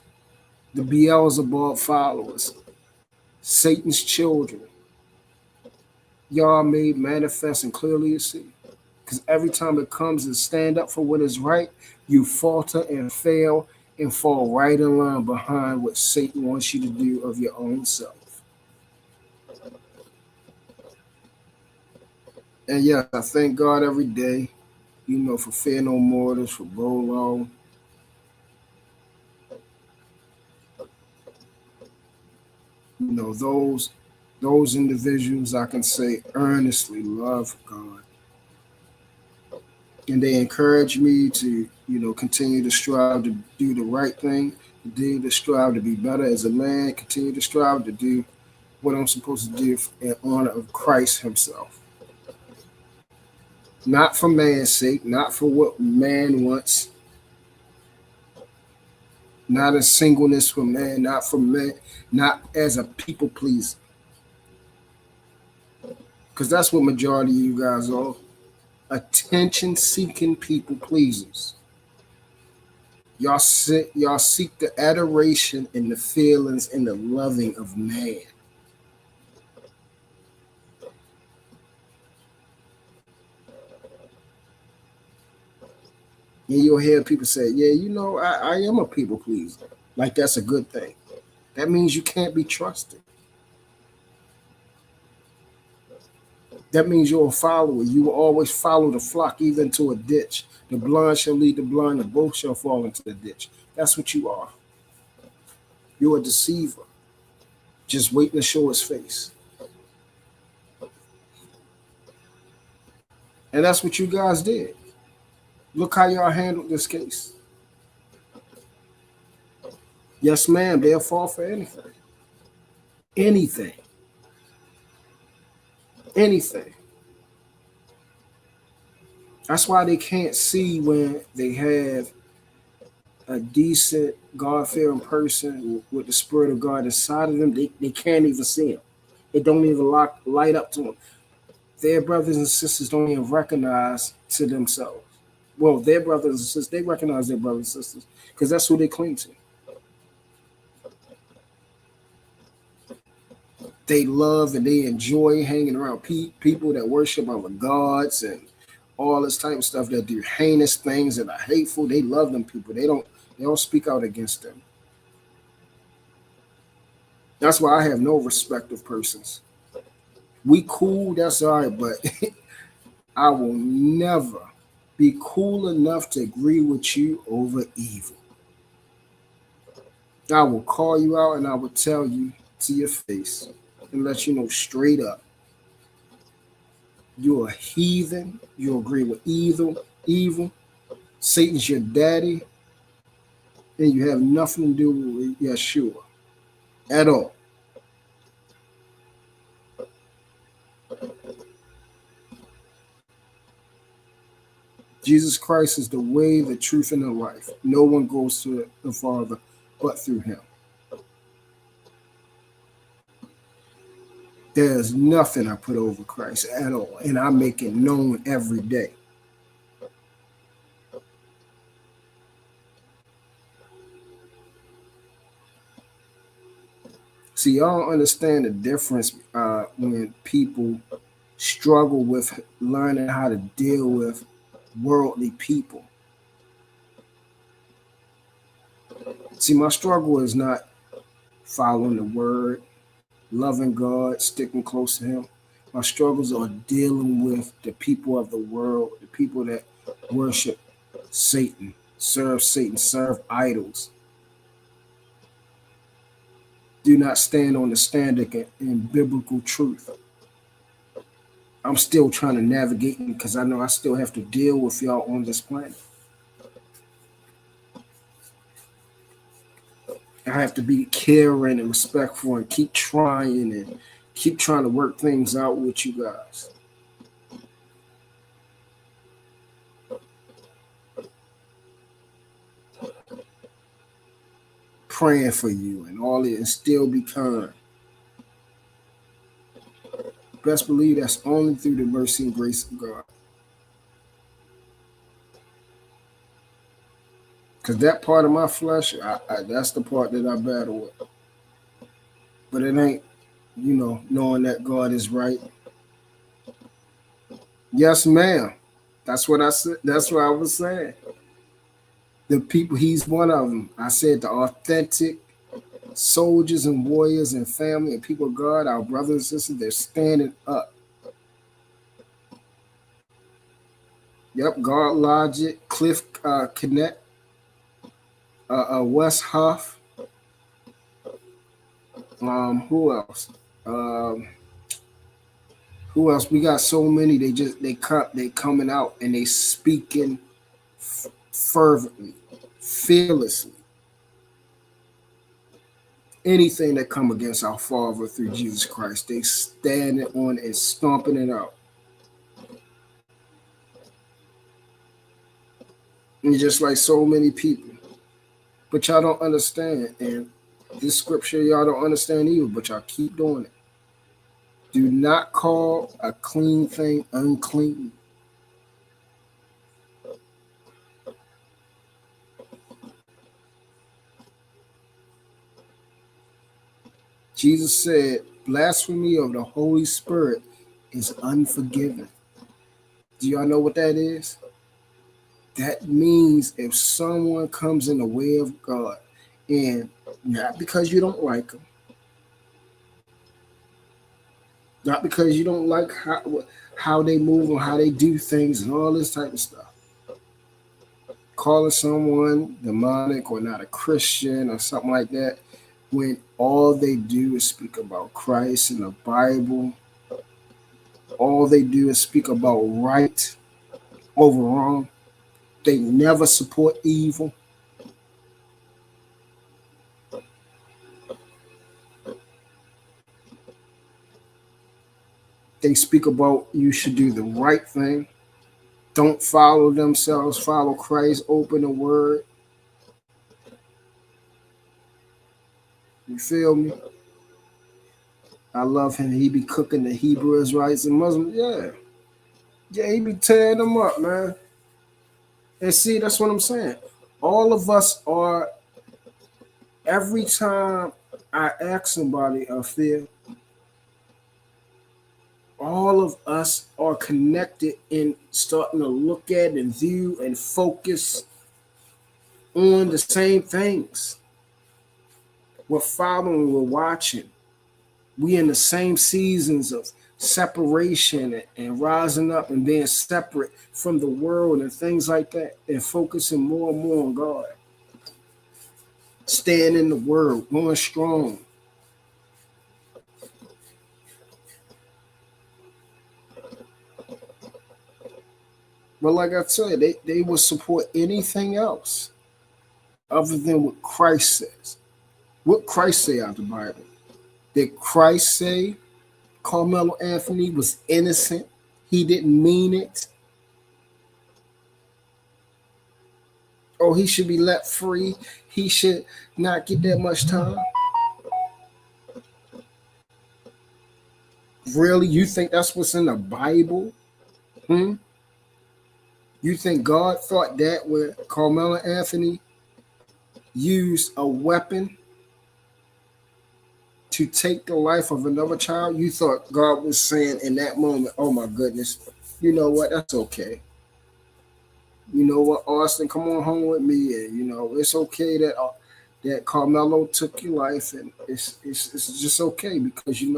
the Beelzebub followers, Satan's children. Y'all made manifest and clearly to see. Because every time it comes to stand up for what is right, you falter and fail and fall right in line behind what Satan wants you to do of your own self. And yes, I thank God every day, for Fear No Mortars, for Bolo. Those individuals I can say earnestly love God. And they encourage me to, continue to strive to do the right thing, continue to strive to be better as a man, continue to strive to do what I'm supposed to do in honor of Christ himself. Not for man's sake, not for what man wants, not a singleness for man, not for man, not as a people pleaser. Because that's what majority of you guys are. Attention seeking people pleasers. Y'all seek the adoration and the feelings and the loving of man. And you'll hear people say, yeah, I am a people pleaser. Like that's a good thing. That means you can't be trusted. That means you're a follower. You will always follow the flock, even to a ditch. The blind shall lead the blind, and both shall fall into the ditch. That's what you are. You're a deceiver, just waiting to show his face. And that's what you guys did. Look how y'all handled this case. Yes, ma'am, they'll fall for anything. Anything. Anything. That's why they can't see when they have a decent, God-fearing person with the Spirit of God inside of them. They can't even see him. It don't even light up to them. Their brothers and sisters don't even recognize to themselves. Well, their brothers and sisters, they recognize their brothers and sisters because that's who they cling to. They love and they enjoy hanging around people that worship other gods and all this type of stuff that do heinous things that are hateful. They love them people. They don't speak out against them. That's why I have no respect of persons. We cool, that's all right, but I will never be cool enough to agree with you over evil. I will call you out and I will tell you to your face and let you know straight up. You're a heathen. You agree with evil. Satan's your daddy, and you have nothing to do with Yeshua at all. Jesus Christ is the way, the truth, and the life. No one goes to the Father but through him. There's nothing I put over Christ at all, and I make it known every day. See, y'all understand the difference when people struggle with learning how to deal with worldly people. See, my struggle is not following the word, loving God, sticking close to him. My struggles are dealing with the people of the world, the people that worship Satan, serve idols. Do not stand on the standard in biblical truth. I'm still trying to navigate because I know I still have to deal with y'all on this planet. I have to be caring and respectful and keep trying to work things out with you guys. Praying for you and all it and still be kind. best believe that's only through the mercy and grace of God. Because that part of my flesh, that's the part that I battle with. But it ain't, knowing that God is right. Yes, ma'am. That's what I said. That's what I was saying. The people, he's one of them. I said the authentic soldiers and warriors and family and people of God, our brothers and sisters, they're standing up. Yep, God Logic, Cliff Connect, Wes Huff. Who else? Who else? We got so many. They coming out and they speaking fervently, fearlessly. Anything that come against our Father through Jesus Christ, they standing on and stomping it out. And just like so many people. But y'all don't understand. And this scripture, y'all don't understand either, but y'all keep doing it. Do not call a clean thing unclean. Jesus said, blasphemy of the Holy Spirit is unforgiven. Do y'all know what that is? That means if someone comes in the way of God, and not because you don't like them, not because you don't like how they move or how they do things and all this type of stuff, calling someone demonic or not a Christian or something like that, when all they do is speak about Christ and the Bible, all they do is speak about right over wrong. They never support evil. They speak about you should do the right thing. Don't follow themselves, follow Christ, open the word. You feel me? I love him. He be cooking the Hebrew Israelites and Muslims. Yeah, he be tearing them up, man. And see, that's what I'm saying. All of us are, every time I ask somebody a fear, all of us are connected in starting to look at and view and focus on the same things. We're following, we're watching. We in the same seasons of separation and rising up and being separate from the world and things like that, and focusing more and more on God. Staying in the word, going strong. But like I said, they will support anything else other than what Christ says. What Christ say out the Bible? Did Christ say Carmelo Anthony was innocent? He didn't mean it? Or he should be let free? He should not get that much time? Really? You think that's what's in the Bible? You think God thought that when Carmelo Anthony used a weapon to take the life of another child? You thought God was saying in that moment, oh my goodness, you know what, that's okay. You know what, Austin, come on home with me, and it's okay that Carmelo took your life, and it's just okay, because he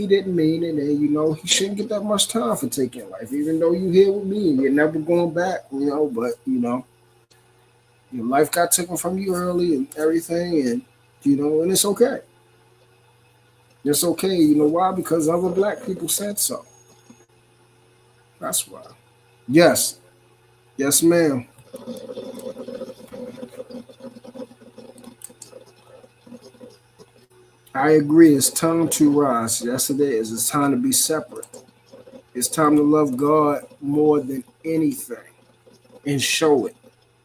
didn't mean it, and he shouldn't get that much time for taking life, even though you're here with me and you're never going back, but your life got taken from you early and everything, and and it's okay. It's okay. You know why? Because other black people said so. That's why. Yes. Yes, ma'am. I agree. It's time to rise. Yes, it is. It's time to be separate. It's time to love God more than anything and show it.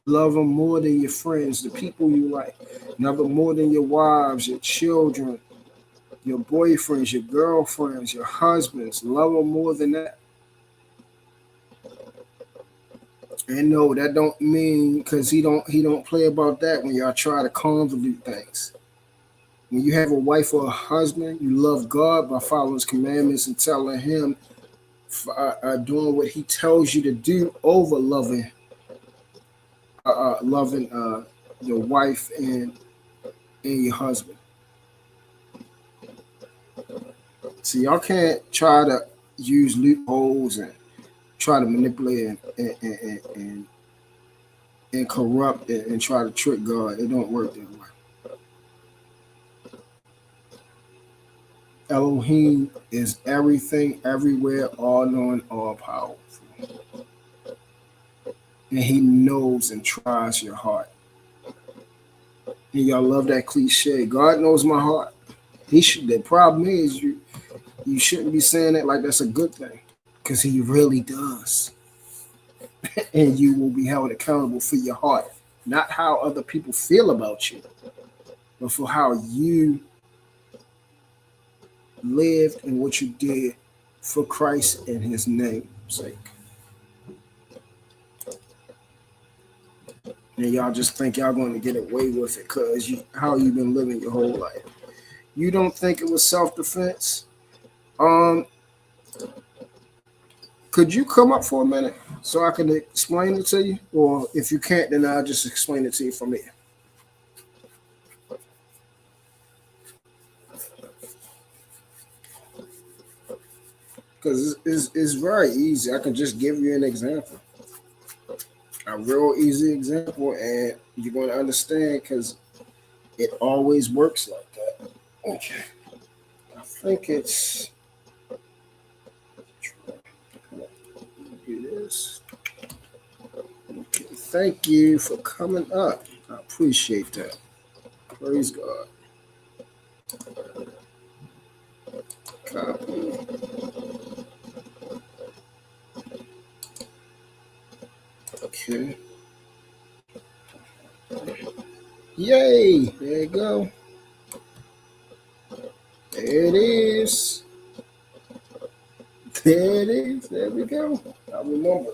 Love them more than your friends, the people you like. Love them more than your wives, your children, your boyfriends, your girlfriends, your husbands. Love them more than that. And no, that don't mean because he don't play about that when y'all try to convolute things. When you have a wife or a husband, you love God by following His commandments and telling Him, doing what He tells you to do over loving your wife and your husband. See, y'all can't try to use loopholes and try to manipulate and corrupt and try to trick God. It don't work that way. Elohim is everything, everywhere, all knowing, all powerful. And He knows and tries your heart. And y'all love that cliche. God knows my heart. The problem is you shouldn't be saying that like that's a good thing. Because He really does. And you will be held accountable for your heart. Not how other people feel about you, but for how you lived and what you did for Christ and His name's sake. And y'all just think y'all going to get away with it because how you been living your whole life. You don't think it was self-defense? Could you come up for a minute so I can explain it to you? Or if you can't, then I'll just explain it to you from here. Because it's very easy. I can just give you an example. A real easy example, and you're going to understand because it always works like that. Okay. I think it's... do this. Okay. Thank you for coming up. I appreciate that. Praise God. Copy. Okay. Yay! There you go. There it is. There it is. There we go. I remember.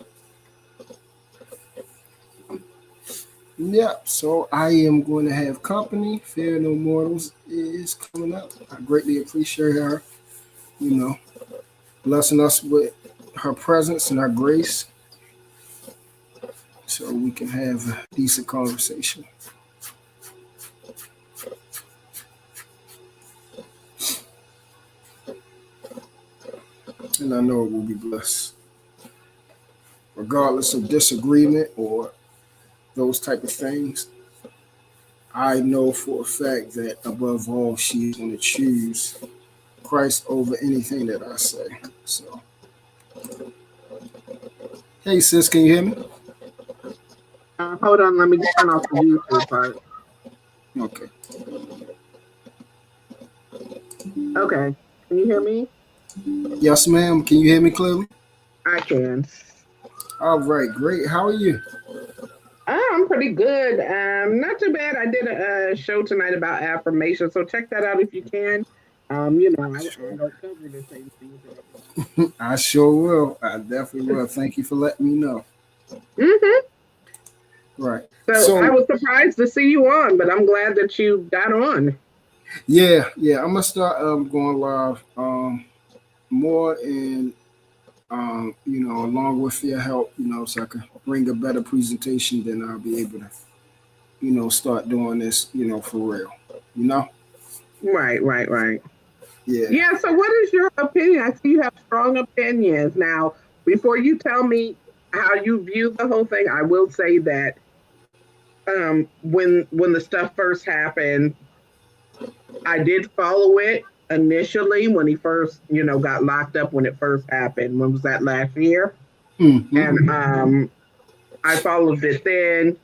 Yep. So I am going to have company. Fear No Mortals is coming up. I greatly appreciate her, blessing us with her presence and her grace so we can have a decent conversation. And I know it will be blessed. Regardless of disagreement or those type of things, I know for a fact that above all, she's going to choose Christ over anything that I say. So, hey sis, can you hear me? Hold on, let me turn off the YouTube part. Okay. Okay, can you hear me? Yes, ma'am. Can you hear me clearly? I can. All right, great. How are you? I'm pretty good. Not too bad. I did a show tonight about affirmation, so check that out if you can. I don't cover the same things. I sure will. I definitely will. Thank you for letting me know. Mm-hmm. Right. So I was surprised to see you on, but I'm glad that you got on. Yeah. I'm gonna start going live more and along with your help, so I can bring a better presentation, then I'll be able to, start doing this, for real, Right. Yeah. So what is your opinion? I see you have strong opinions. Now, before you tell me how you view the whole thing, I will say that when the stuff first happened, I did follow it initially when he first, got locked up when it first happened. When was that, last year? Mm-hmm. And I followed it then,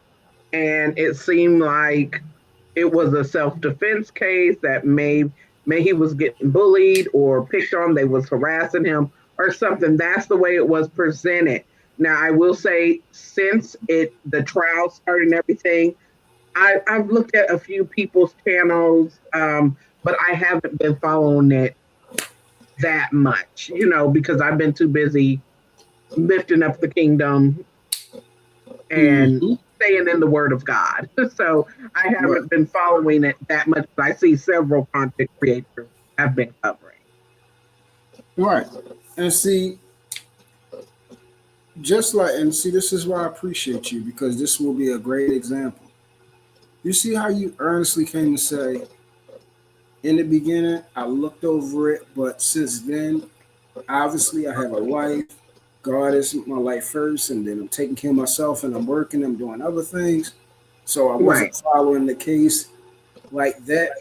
and it seemed like it was a self-defense case that may he was getting bullied or picked on, they was harassing him or something. That's the way it was presented. Now, I will say, since the trial started and everything, I've looked at a few people's channels, but I haven't been following it that much, because I've been too busy lifting up the kingdom and Mm-hmm. staying in the word of God. So I Right. haven't been following it that much. But I see several content creators have been covering. Right. And see, this is why I appreciate you, because this will be a great example. You see how you earnestly came to say, in the beginning, I looked over it, but since then, obviously, I have a life. God is my life first, and then I'm taking care of myself, and I'm working, I'm doing other things. So I Right, wasn't following the case like that,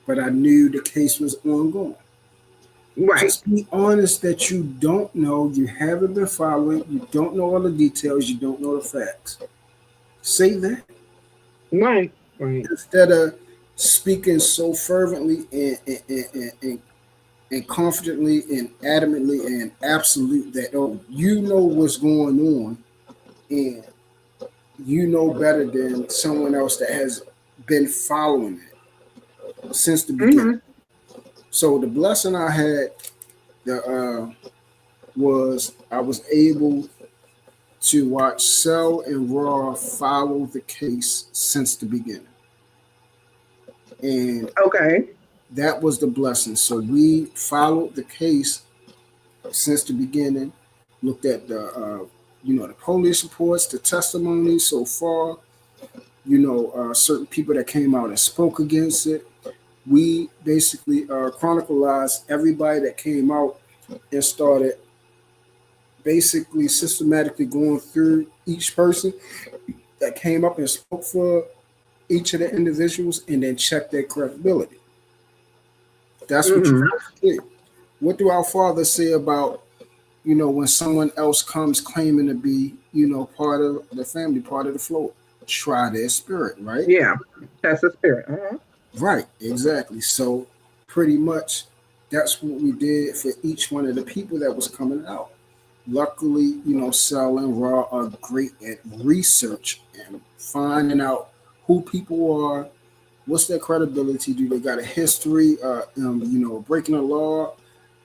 but I knew the case was ongoing. right, Just be honest that you don't know, you haven't been following, you don't know all the details, you don't know the facts. Say that right, right. instead of speaking so fervently and confidently and adamantly and absolute that, oh, you know what's going on, and you know better than someone else that has been following it since the beginning. Hmm. So the blessing I had, the was I was able to watch Cell and Raw follow the case since the beginning, and Okay. that was the blessing. So we followed the case since the beginning, looked at the the police reports, the testimonies so far, certain people that came out and spoke against it. We basically chronicalized everybody that came out and started basically systematically going through each person that came up and spoke for each of the individuals and then check their credibility. That's what you're Hmm. supposed to do. What do our father say about, when someone else comes claiming to be, part of the family, part of the flow? Try their spirit, right? Yeah, that's the spirit. Right, exactly. So pretty much that's what we did for each one of the people that was coming out. Luckily, Cell and Raw are great at research and finding out who people are, what's their credibility, do they got a history, breaking the law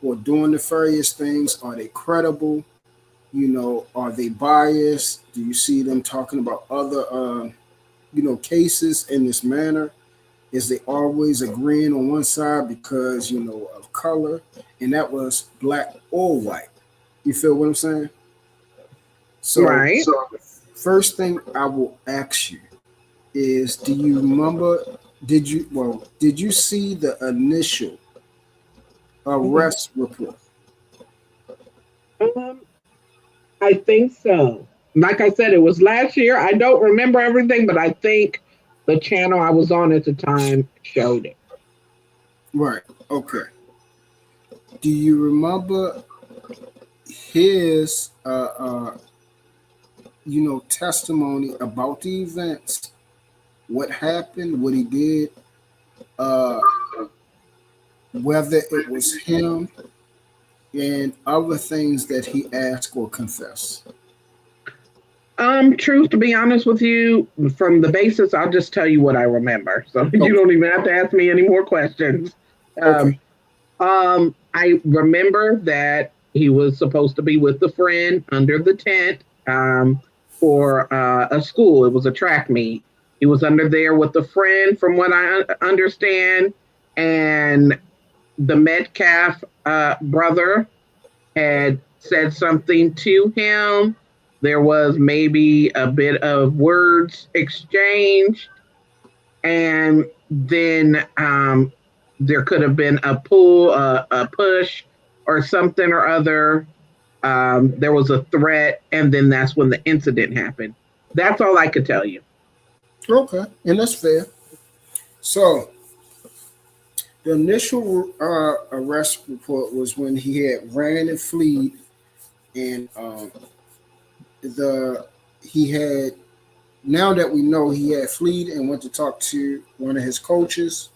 or doing nefarious things, are they credible, are they biased, do you see them talking about other, cases in this manner, is they always agreeing on one side because, of color, and that was black or white. You feel what I'm saying? So, Right. first thing I will ask you is, do you remember? Did you see the initial Mhm. arrest report? Um, I think so. Like I said, it was last year. I don't remember everything, but I think the channel I was on at the time showed it. Right. Okay. Do you remember his, testimony about the events? What happened? What he did? Uh, whether it was him and other things that he asked or confessed. Truth to be honest with you, from the basis, I'll just tell you what I remember. So you Okay. don't even have to ask me any more questions. Okay. Um, I remember that he was supposed to be with a friend under the tent for a school. It was a track meet. He was under there with a friend, from what I understand, and the Metcalf brother had said something to him. There was maybe a bit of words exchanged, and then there could have been a pull, a push, or something or other. There was a threat, and then that's when the incident happened. That's all I could tell you. Okay. And that's fair. So the initial arrest report was when he had ran and fled, and the he had now that we know he had fled and went to talk to one of his coaches,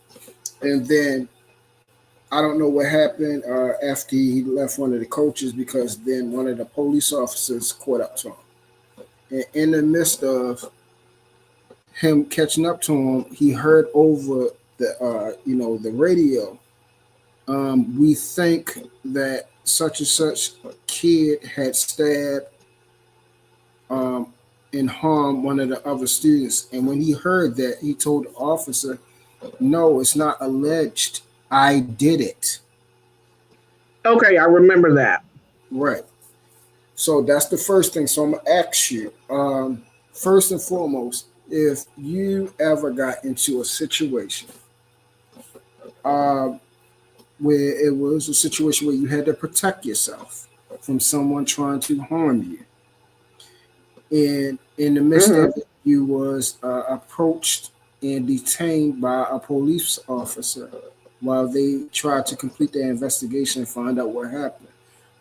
and then I don't know what happened after he left one of the coaches because then one of the police officers caught up to him. And in the midst of him catching up to him, he heard over the radio. We think that such and such kid had stabbed and harmed one of the other students. And when he heard that, he told the officer, "No, it's not alleged. I did it." Okay, I remember that. Right. So that's the first thing. So I'm gonna ask you, first and foremost, if you ever got into a situation uh, where it was a situation where you had to protect yourself from someone trying to harm you, and in the midst of it, you was approached and detained by a police officer while they tried to complete their investigation and find out what happened.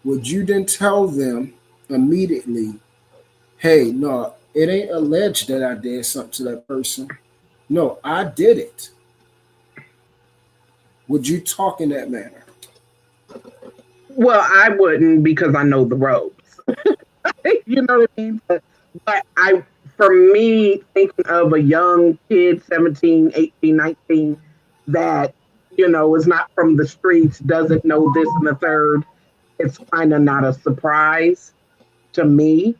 Would you then tell them immediately, "Hey, no, it ain't alleged that I did something to that person. No, I did it"? Would you talk in that manner? Well, I wouldn't because I know the ropes. You know what I mean? But for me, thinking of a young kid, 17, 18, 19, that, is not from the streets, doesn't know this and the third, it's kind of not a surprise to me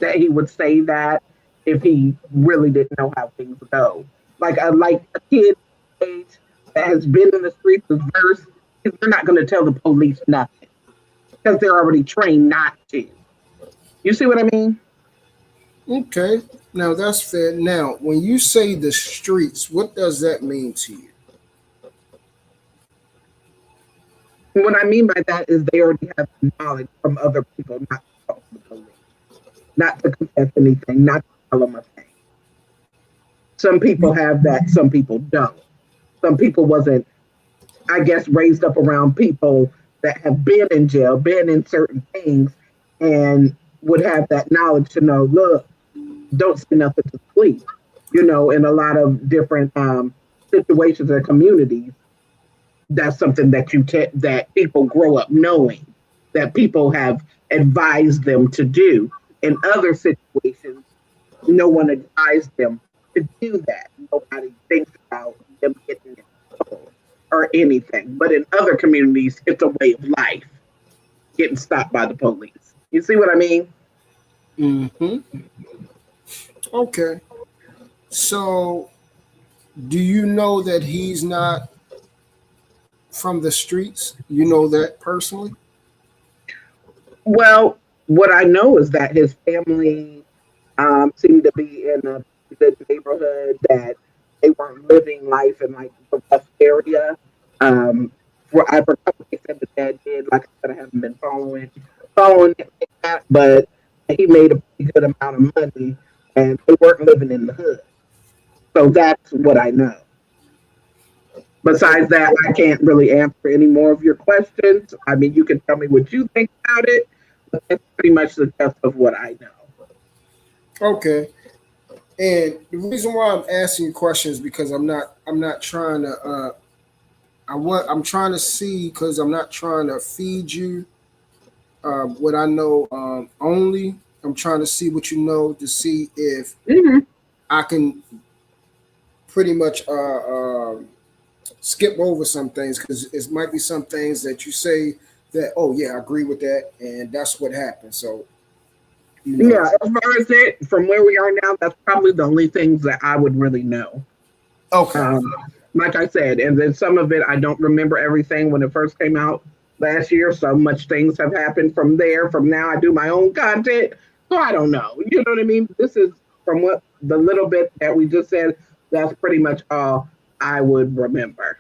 that he would say that if he really didn't know how things go. Like a kid age that has been in the streets is versed, they're not going to tell the police nothing because they're already trained not to. You see what I mean? Okay, now that's fair. Now, when you say the streets, what does that mean to you? What I mean by that is they already have knowledge from other people, not to talk to the police, not to confess anything, not to tell them a thing. Some people have that, some people don't. Some people wasn't, I guess, raised up around people that have been in jail, been in certain things, and would have that knowledge to know, look, don't say nothing to the police. In a lot of different situations or communities, that's something that that people grow up knowing, that people have advised them to do. In other situations, no one advised them to do that. Nobody thinks about them getting in trouble or anything. But in other communities, it's a way of life, getting stopped by the police. You see what I mean? Mm-hmm. Okay. So, do you know that he's not from the streets? You know that personally? Well, what I know is that his family seemed to be in a good neighborhood, that they weren't living life in like the rough area. I forgot what they said the dad did. Like I said, I haven't been following it like that, but he made a pretty good amount of money, and they weren't living in the hood. So that's what I know. Besides that, I can't really answer any more of your questions. I mean, you can tell me what you think about it, but that's pretty much the gist of what I know. Okay. And the reason why I'm asking you questions because I'm not trying to I'm trying to see, because I'm not trying to feed you what I know only. I'm trying to see what you know to see if I can pretty much skip over some things, because it might be some things that you say that, oh yeah, I agree with that, and that's what happened. So yeah, as far as it from where we are now, that's probably the only things that I would really know. Okay. Like I said, and then some of it I don't remember everything when it first came out last year. So much things have happened from there. From now, I do my own content, so I don't know. You know what I mean? This is from what the little bit that we just said. That's pretty much all I would remember.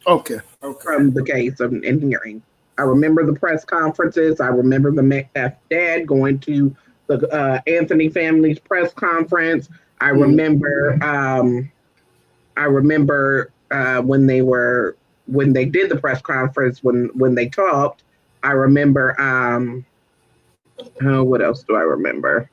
Okay. From the case and hearing. I remember the press conferences. I remember the Metcalf dad going to the Anthony family's press conference. I remember. When they did the press conference, when they talked. I remember. What else do I remember?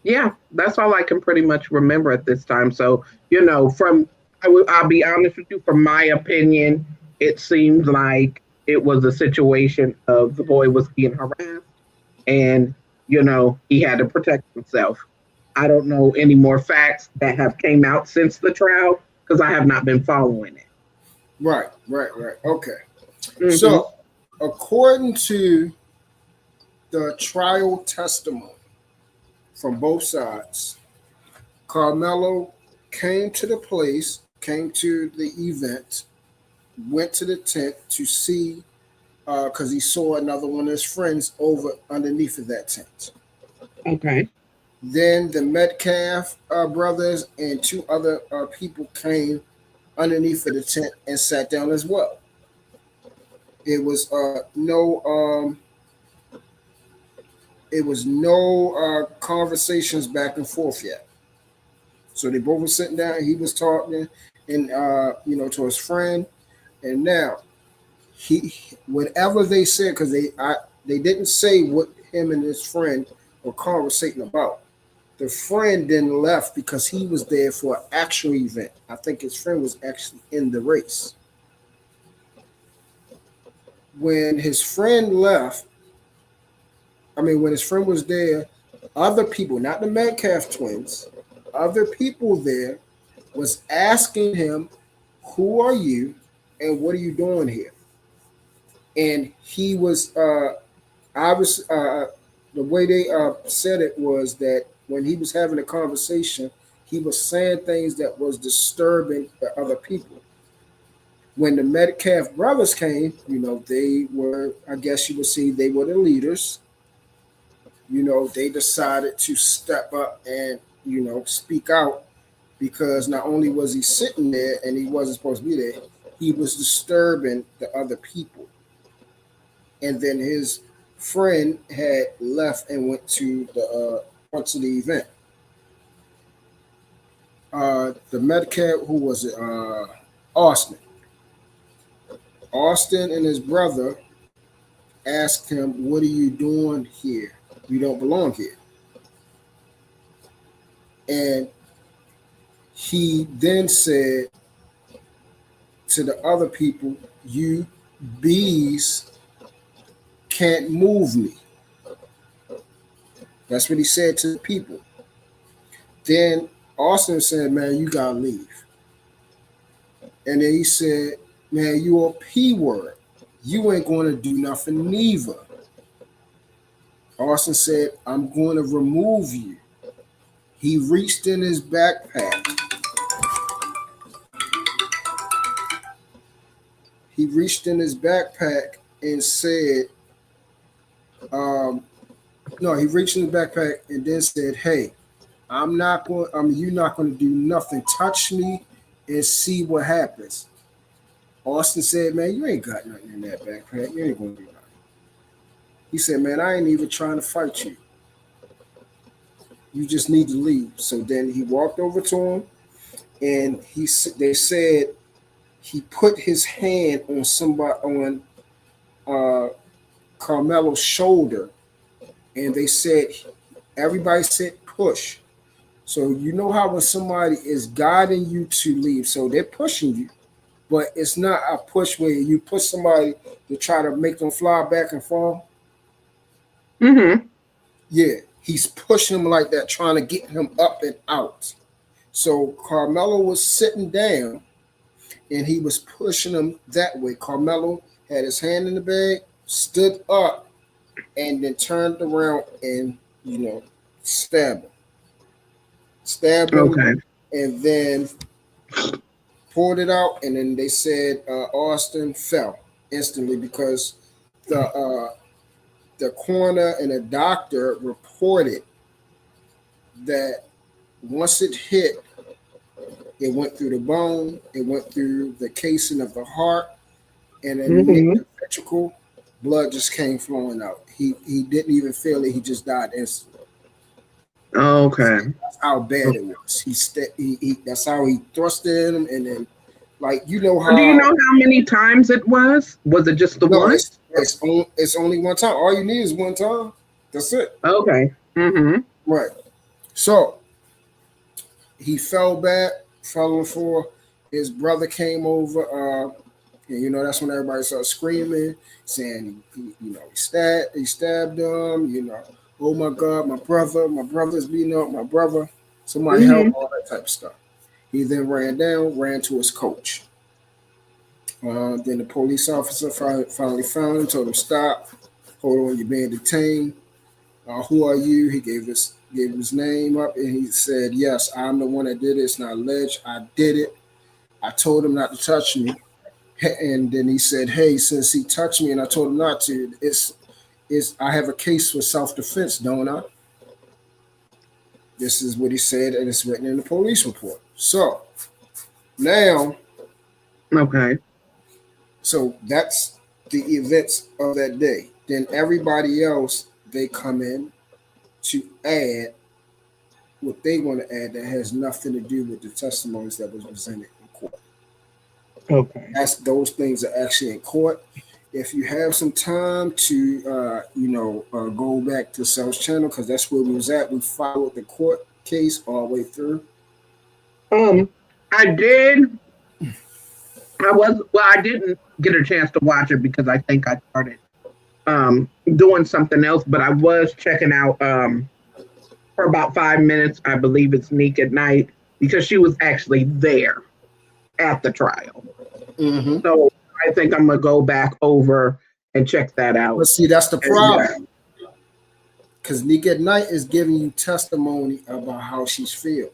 Yeah, that's all I can pretty much remember at this time. So, I'll be honest with you, from my opinion, it seems like it was a situation of the boy was being harassed and, he had to protect himself. I don't know any more facts that have came out since the trial because I have not been following it. Right. Okay. Mm-hmm. So, according to the trial testimony from both sides, Carmelo came to the place, came to the event, went to the tent to see, because he saw another one of his friends over underneath of that tent. Okay. Then the Metcalf brothers and two other people came underneath of the tent and sat down as well. It was no conversations back and forth yet. So they both were sitting down. He was talking, and to his friend. And now he, whatever they said, because they didn't say what him and his friend were conversating about. The friend then left because he was there for an actual event. I think his friend was actually in the race. When his friend left, when his friend was there, other people, not the Metcalf twins, other people there was asking him, "Who are you, and what are you doing here?" And he was, I was, the way they said it was that when he was having a conversation, he was saying things that was disturbing the other people. When the Metcalf brothers came, they were, I guess you would say, they were the leaders. They decided to step up and, speak out because not only was he sitting there and he wasn't supposed to be there, he was disturbing the other people. And then his friend had left and went to the event. The Metcalf, who was it? Austin. Austin and his brother asked him, "What are you doing here? You don't belong here." And he then said to the other people, "You bees can't move me." That's what he said to the people. Then Austin said, "Man, you gotta leave." And then he said, "Man, you a P word. You ain't going to do nothing neither." Austin said, "I'm going to remove you." He reached in his backpack. He reached in his backpack and said, no, he reached in his backpack and then said, "Hey, you're not going to do nothing. Touch me and see what happens." Austin said, "Man, you ain't got nothing in that backpack. You ain't going to do nothing." He said, "Man, I ain't even trying to fight you. You just need to leave." So then he walked over to him, and they said he put his hand on uh, Carmelo's shoulder, and they said everybody said push. So you know how when somebody is guiding you to leave, so they're pushing you, but it's not a push where you push somebody to try to make them fly back and fall. Mm-hmm. Yeah, he's pushing him like that, trying to get him up and out. So Carmelo was sitting down and he was pushing him that way. Carmelo had his hand in the bag, stood up, and then turned around and, stabbed him. Stabbed him, Okay. and then pulled it out. And then they said Austin fell instantly because the coroner and the doctor reported that once it hit, it went through the bone, it went through the casing of the heart, and then Mm-hmm. the ventricle, blood just came flowing out. He didn't even feel it. He just died instantly. Okay. That's how bad it was. That's how he thrust it in him, and then like Do you know how how many times it was? Was it just the no, one? it's only one time. All you need is one time. That's it. Okay. Mm-hmm. Right. So he fell back, fell on the floor. His brother came over, and that's when everybody started screaming, saying he stabbed him. Oh my God, my brother's beating up my brother. Somebody help, Hmm. all that type of stuff. He then ran down, ran to his coach. Then the police officer finally found him, told him stop. Hold on, you're being detained. Who are you? He gave his name up, and he said, "Yes, I'm the one that did it. It's not alleged. I did it. I told him not to touch me." And then he said, "Hey, since he touched me and I told him not to, it's I have a case for self defense, don't I?" This is what he said, and it's written in the police report. So now, Okay. so that's the events of that day. Then everybody else they come in to add what they want to add that has nothing to do with the testimonies that was presented in court. Okay. That's those things are actually in court. If you have some time to, go back to South Channel because that's where we was at. We followed the court case all the way through. Um, I did. I didn't get a chance to watch it because I think I started doing something else, but I was checking out for about 5 minutes. I believe it's Neek at Night because she was actually there at the trial. Mm-hmm. So I think I'm gonna go back over and check that But out see, that's the as well. problem because Nick at Night is giving you testimony about how she's feel.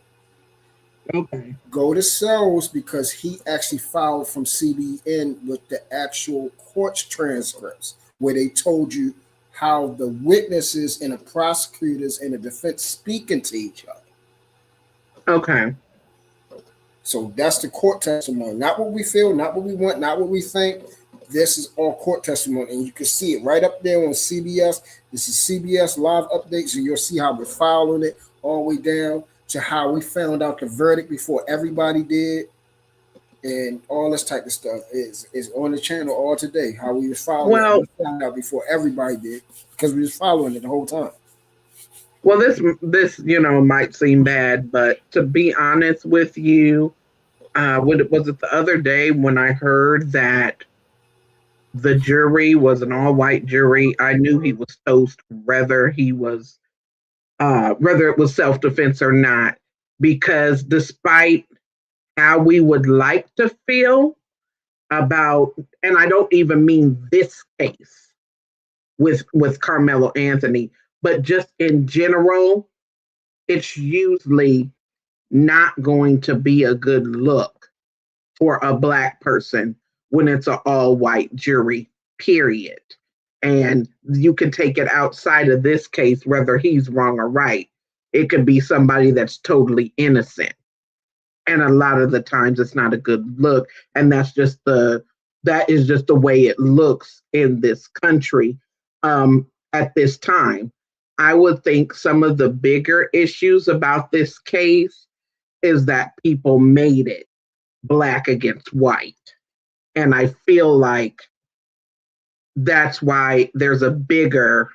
Okay. Go to Sells because he actually filed from CBN with the actual court transcripts where they told you how the witnesses and the prosecutors and the defense speaking to each other. Okay. So that's the court testimony, not what we feel, not what we want, not what we think. This is all court testimony, and you can see it right up there on CBS. This is CBS live updates, and you'll see how we're following it all the way down to how we found out the verdict before everybody did, and all this type of stuff is on the channel all today. How we was following it, Well, we found out before everybody did because we was following it the whole time. this might seem bad, but to be honest with you, was it the other day when I heard that the jury was an all-white jury? I knew he was toast, whether it was self-defense or not, because despite how we would like to feel about, and I don't even mean this case with Carmelo Anthony, but just in general, it's usually not going to be a good look for a black person when it's an all white jury, period. And you can take it outside of this case, whether he's wrong or right. It could be somebody that's totally innocent. And a lot of the times it's not a good look. And that is just the way it looks in this country at this time. I would think some of the bigger issues about this case is that people made it black against white. And I feel like that's why there's a bigger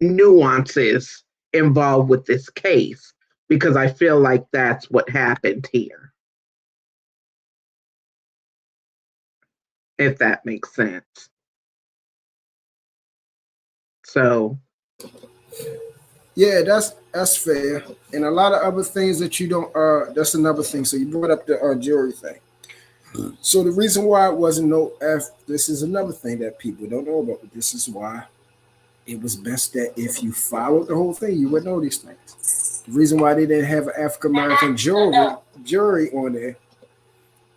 nuances involved with this case, because I feel like that's what happened here. If that makes sense. So Yeah, that's fair, and a lot of other things that you don't. That's another thing. So you brought up the jury thing. So the reason why it wasn't no F. This is another thing that people don't know about. But this is why it was best that if you followed the whole thing, you would know these things. The reason why they didn't have an African American jury on there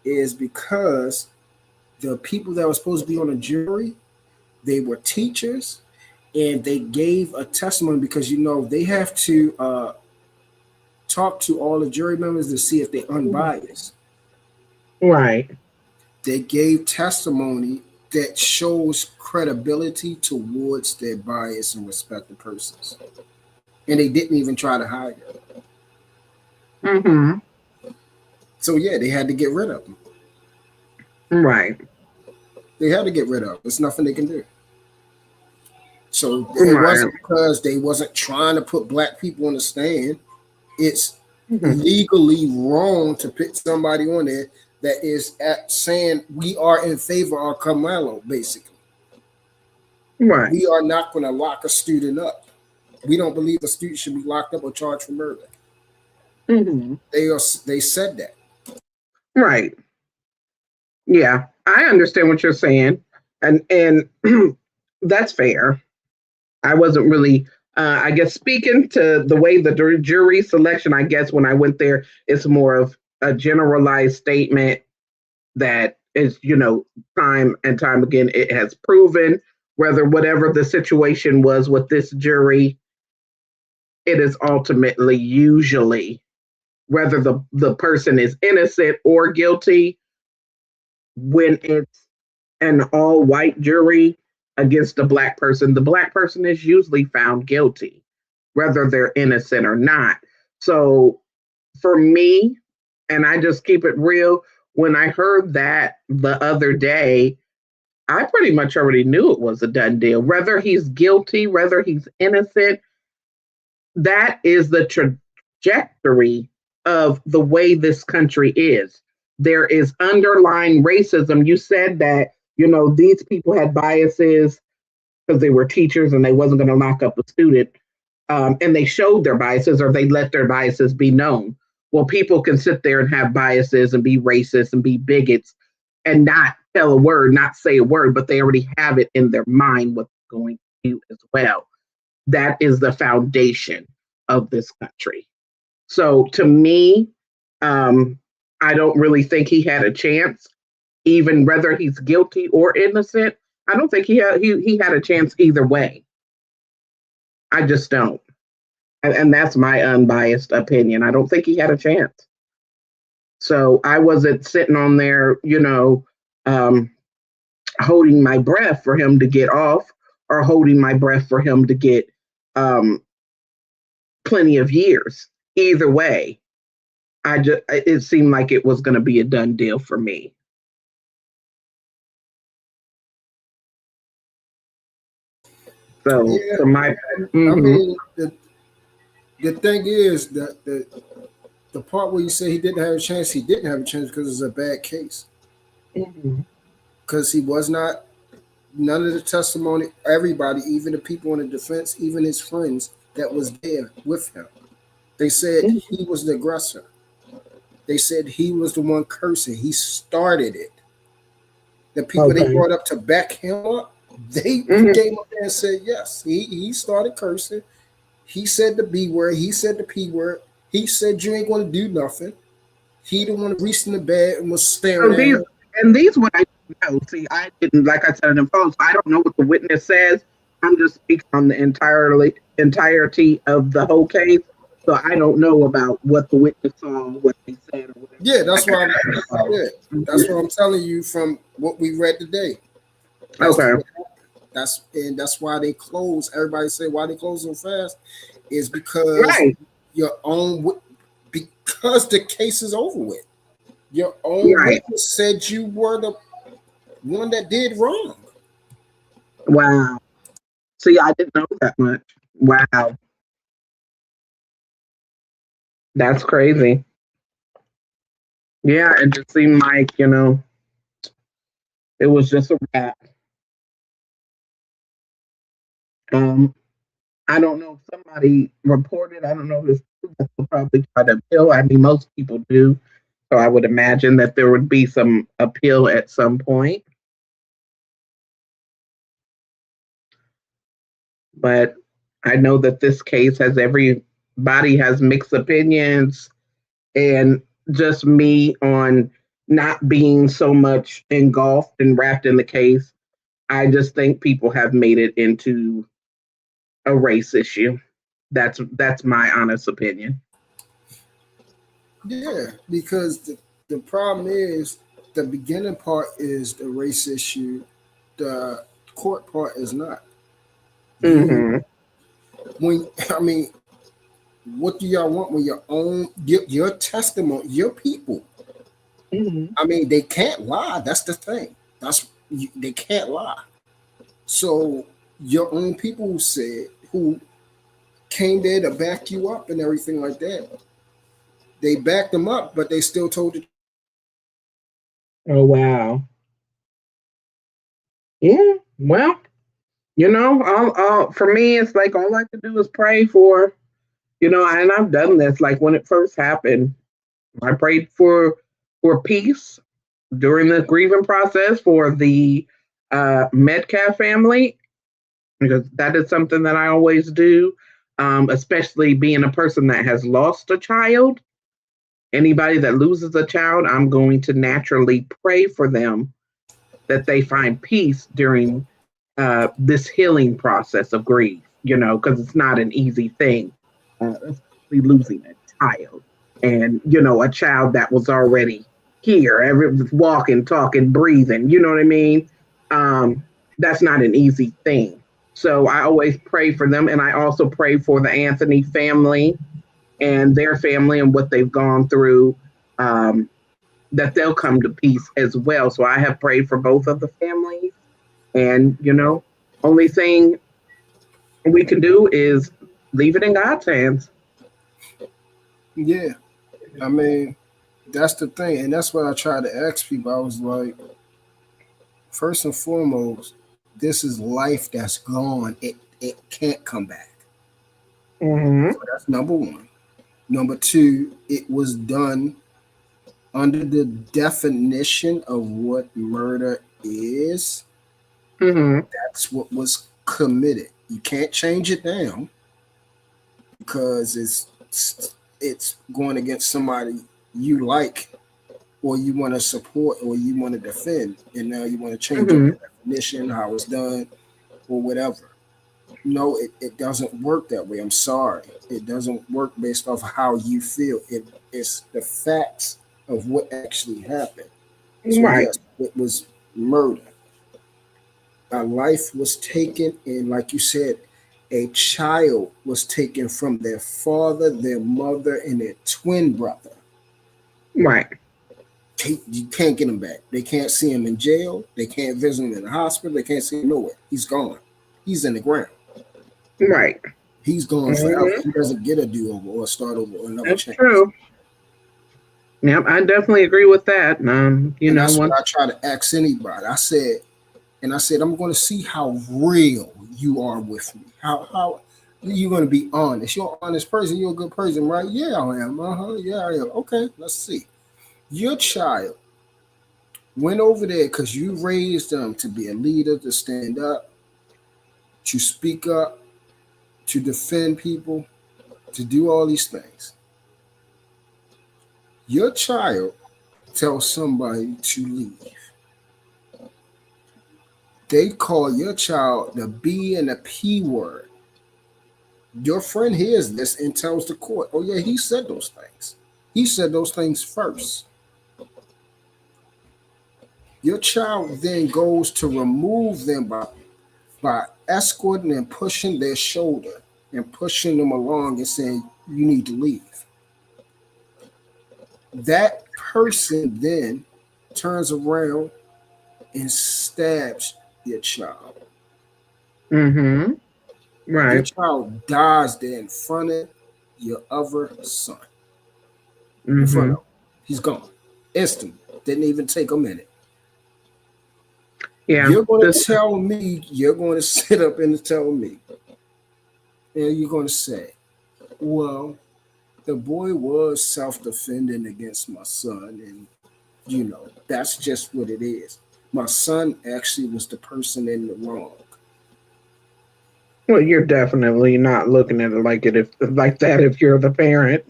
is because the people that were supposed to be on the jury, they were teachers, and they gave a testimony because they have to talk to all the jury members to see if they're unbiased. right. They gave testimony that shows credibility towards their bias and respected persons, and they didn't even try to hide it. Mm-hmm. So yeah, they had to get rid of them. Right. They had to get rid of them. There's nothing they can do. So it wasn't because they wasn't trying to put black people on the stand. It's legally wrong to put somebody on there that is saying we are in favor of Carmelo, basically. Right. We are not going to lock a student up. We don't believe a student should be locked up or charged for murder. Hmm. They said that. Right. Yeah, I understand what you're saying, and that's fair. I wasn't really, I guess, speaking to the way the jury selection. I guess when I went there, it's more of a generalized statement that is, time and time again, it has proven whether whatever the situation was with this jury, it is ultimately usually whether the person is innocent or guilty when it's an all white jury against a black person, the black person is usually found guilty, whether they're innocent or not. So for me, and I just keep it real, when I heard that the other day, I pretty much already knew it was a done deal. Whether he's guilty, whether he's innocent, that is the trajectory of the way this country is. There is underlying racism. You said that, these people had biases because they were teachers and they wasn't going to lock up a student. And they showed their biases or they let their biases be known. Well, people can sit there and have biases and be racist and be bigots and not tell a word, not say a word, but they already have it in their mind what's going to do as well. That is the foundation of this country. So to me, I don't really think he had a chance, even whether he's guilty or innocent. I don't think he had a chance either way. I just don't. And that's my unbiased opinion. I don't think he had a chance. So I wasn't sitting on there, holding my breath for him to get off or holding my breath for him to get plenty of years. Either way, it seemed like it was going to be a done deal for me. So Yeah, for my, I mean, the thing is that the part where you say he didn't have a chance, he didn't have a chance because it's a bad case. Because he was not, none of the testimony, everybody, even the people in the defense, even his friends that was there with him, they said he was the aggressor. They said he was the one cursing. He started it. The people they brought up to back him up, they came up there and said, yes, he started cursing. He said the B word. He said the P word. He said you ain't going to do nothing. He the one reached in the bed and was staring at him. And these what I know. See, I didn't, like I said in the post, I don't know what the witness says. I'm just speaking on the entirety of the whole case. So I don't know about what the witness saw, what they said, or whatever. Yeah, that's why. That's what I'm telling you from what we read today. That's why they close. Everybody say why they close so fast is because because the case is over with. Your own witness said you were the one that did wrong. Wow. See, I didn't know that much. Wow. That's crazy. Yeah, it just seemed like, it was just a wrap. I don't know if somebody reported, I don't know if they'll probably try to appeal. I mean, most people do. So I would imagine that there would be some appeal at some point. But I know that this case has everybody has mixed opinions, and just me on not being so much engulfed and wrapped in the case. I just think people have made it into a race issue. That's my honest opinion. Yeah, because the problem is the beginning part is the race issue. The court part is not. When I mean, what do y'all want when your testimony, your people? I mean, they can't lie. That's the thing. They can't lie. So your own people who came there to back you up and everything like that, they backed them up, but they still told it. Oh wow. Yeah. Well, For me, it's like all I can do is pray for, and I've done this. Like when it first happened, I prayed for peace during the grieving process for the Metcalf family, because that is something that I always do, especially being a person that has lost a child. Anybody that loses a child, I'm going to naturally pray for them that they find peace during this healing process of grief, because it's not an easy thing, especially losing a child and, a child that was already here, walking, talking, breathing, you know what I mean? That's not an easy thing. So I always pray for them. And I also pray for the Anthony family and their family and what they've gone through, that they'll come to peace as well. So I have prayed for both of the families. And, only thing we can do is leave it in God's hands. Yeah, I mean, that's the thing, and that's what I try to ask people. I was like, first and foremost, this is life that's gone. It can't come back. Mm-hmm. So that's number one. Number two, it was done under the definition of what murder is. Mm-hmm. That's what was committed. You can't change it now because it's going against somebody you like or you want to support or you want to defend, and now you want to change Mm-hmm. the definition, how it's done, or whatever. No, it doesn't work that way. I'm sorry. It doesn't work based off how you feel. It's the facts of what actually happened. So Right. yes, it was murder. A life was taken, and like you said, a child was taken from their father, their mother, and their twin brother. Right. You can't get him back. They can't see him in jail. They can't visit him in the hospital. They can't see him nowhere. He's gone. He's in the ground. Right. He's gone forever. Mm-hmm. He doesn't get a do over or start over or another That's chance. true. Yep, I definitely agree with that. And that's what I try to ask anybody. I said, I'm going to see how real you are with me. How you're going to be honest. You're an honest person. You're a good person, right? Yeah, I am. Yeah, I am. Okay, let's see. Your child went over there because you raised them to be a leader, to stand up, to speak up, to defend people, to do all these things. Your child tells somebody to leave. They call your child the B and the P word. Your friend hears this and tells the court, oh, yeah, he said those things. He said those things first. Your child then goes to remove them by escorting and pushing their shoulder and pushing them along and saying, you need to leave. That person then turns around and stabs your child. Mm-hmm. Right. Your child dies there in front of your other son. Mm-hmm. In front of him. He's gone. Instant. Didn't even take a minute. Yeah. You're going to tell me, you're going to sit up and tell me, and you're going to say, well, the boy was self-defending against my son, and that's just what it is. My son actually was the person in the wrong. Well, you're definitely not looking at it like if you're the parent.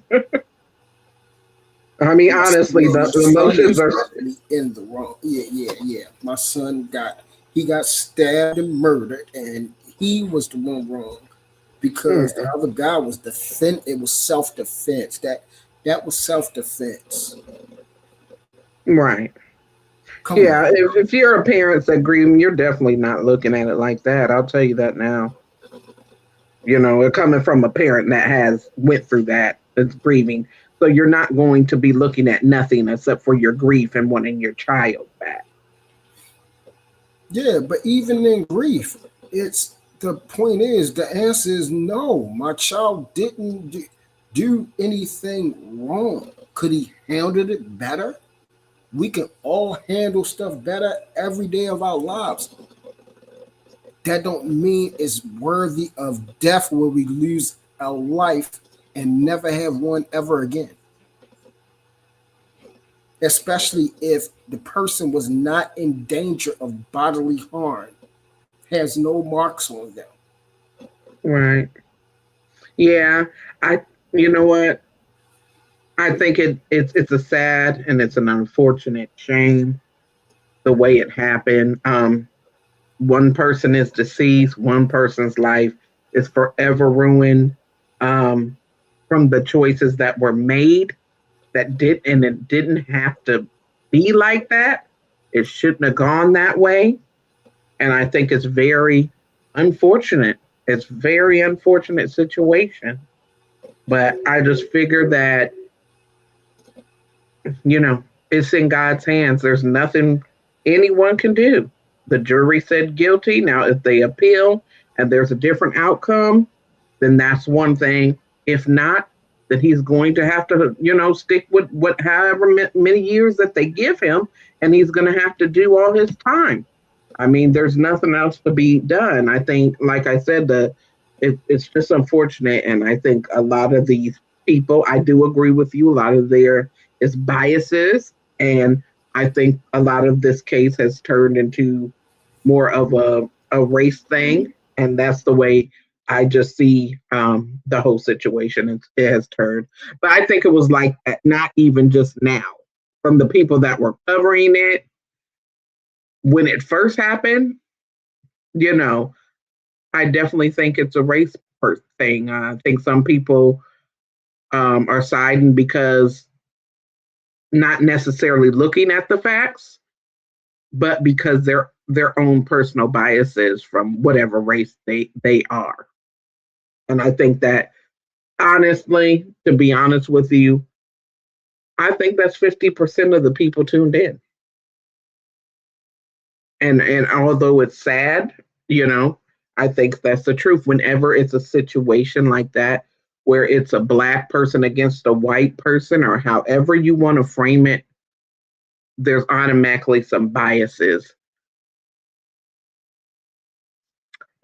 I mean, honestly, the emotions are in the wrong. Yeah. My son got stabbed and murdered, and he was the one wrong because the other guy was it was self-defense. That was self-defense. Right. Yeah, if you're a parent that grieving, you're definitely not looking at it like that. I'll tell you that now. Coming from a parent that has went through that, that's grieving. So you're not going to be looking at nothing except for your grief and wanting your child back. Yeah, but even in grief, the point is, the answer is no. My child didn't do anything wrong. Could he handle it better? We can all handle stuff better every day of our lives. that don't mean it's worthy of death where we lose a life and never have one ever again. Especially if the person was not in danger of bodily harm, has no marks on them. Right. Yeah. You know what? I think it's a sad and it's an unfortunate shame the way it happened. One person is deceased, one person's life is forever ruined from the choices that were made and it didn't have to be like that. It shouldn't have gone that way. And I think it's very unfortunate. It's very unfortunate situation. But I just figure that, it's in God's hands. There's nothing anyone can do. The jury said guilty. Now, if they appeal and there's a different outcome, then that's one thing. If not, then he's going to have to, stick with however many years that they give him, and he's going to have to do all his time. I mean, there's nothing else to be done. I think, like I said, it's just unfortunate, and I think a lot of these people, I do agree with you, a lot of there is biases, and I think a lot of this case has turned into more of a race thing, and that's the way I just see the whole situation. It has turned, but I think it was like not even just now. From the people that were covering it when it first happened, I definitely think it's a race thing. I think some people are siding because not necessarily looking at the facts, but because their own personal biases from whatever race they are. And I think that, honestly, to be honest with you, I think that's 50% of the people tuned in. And although it's sad, I think that's the truth. Whenever it's a situation like that, where it's a black person against a white person, or however you want to frame it, there's automatically some biases.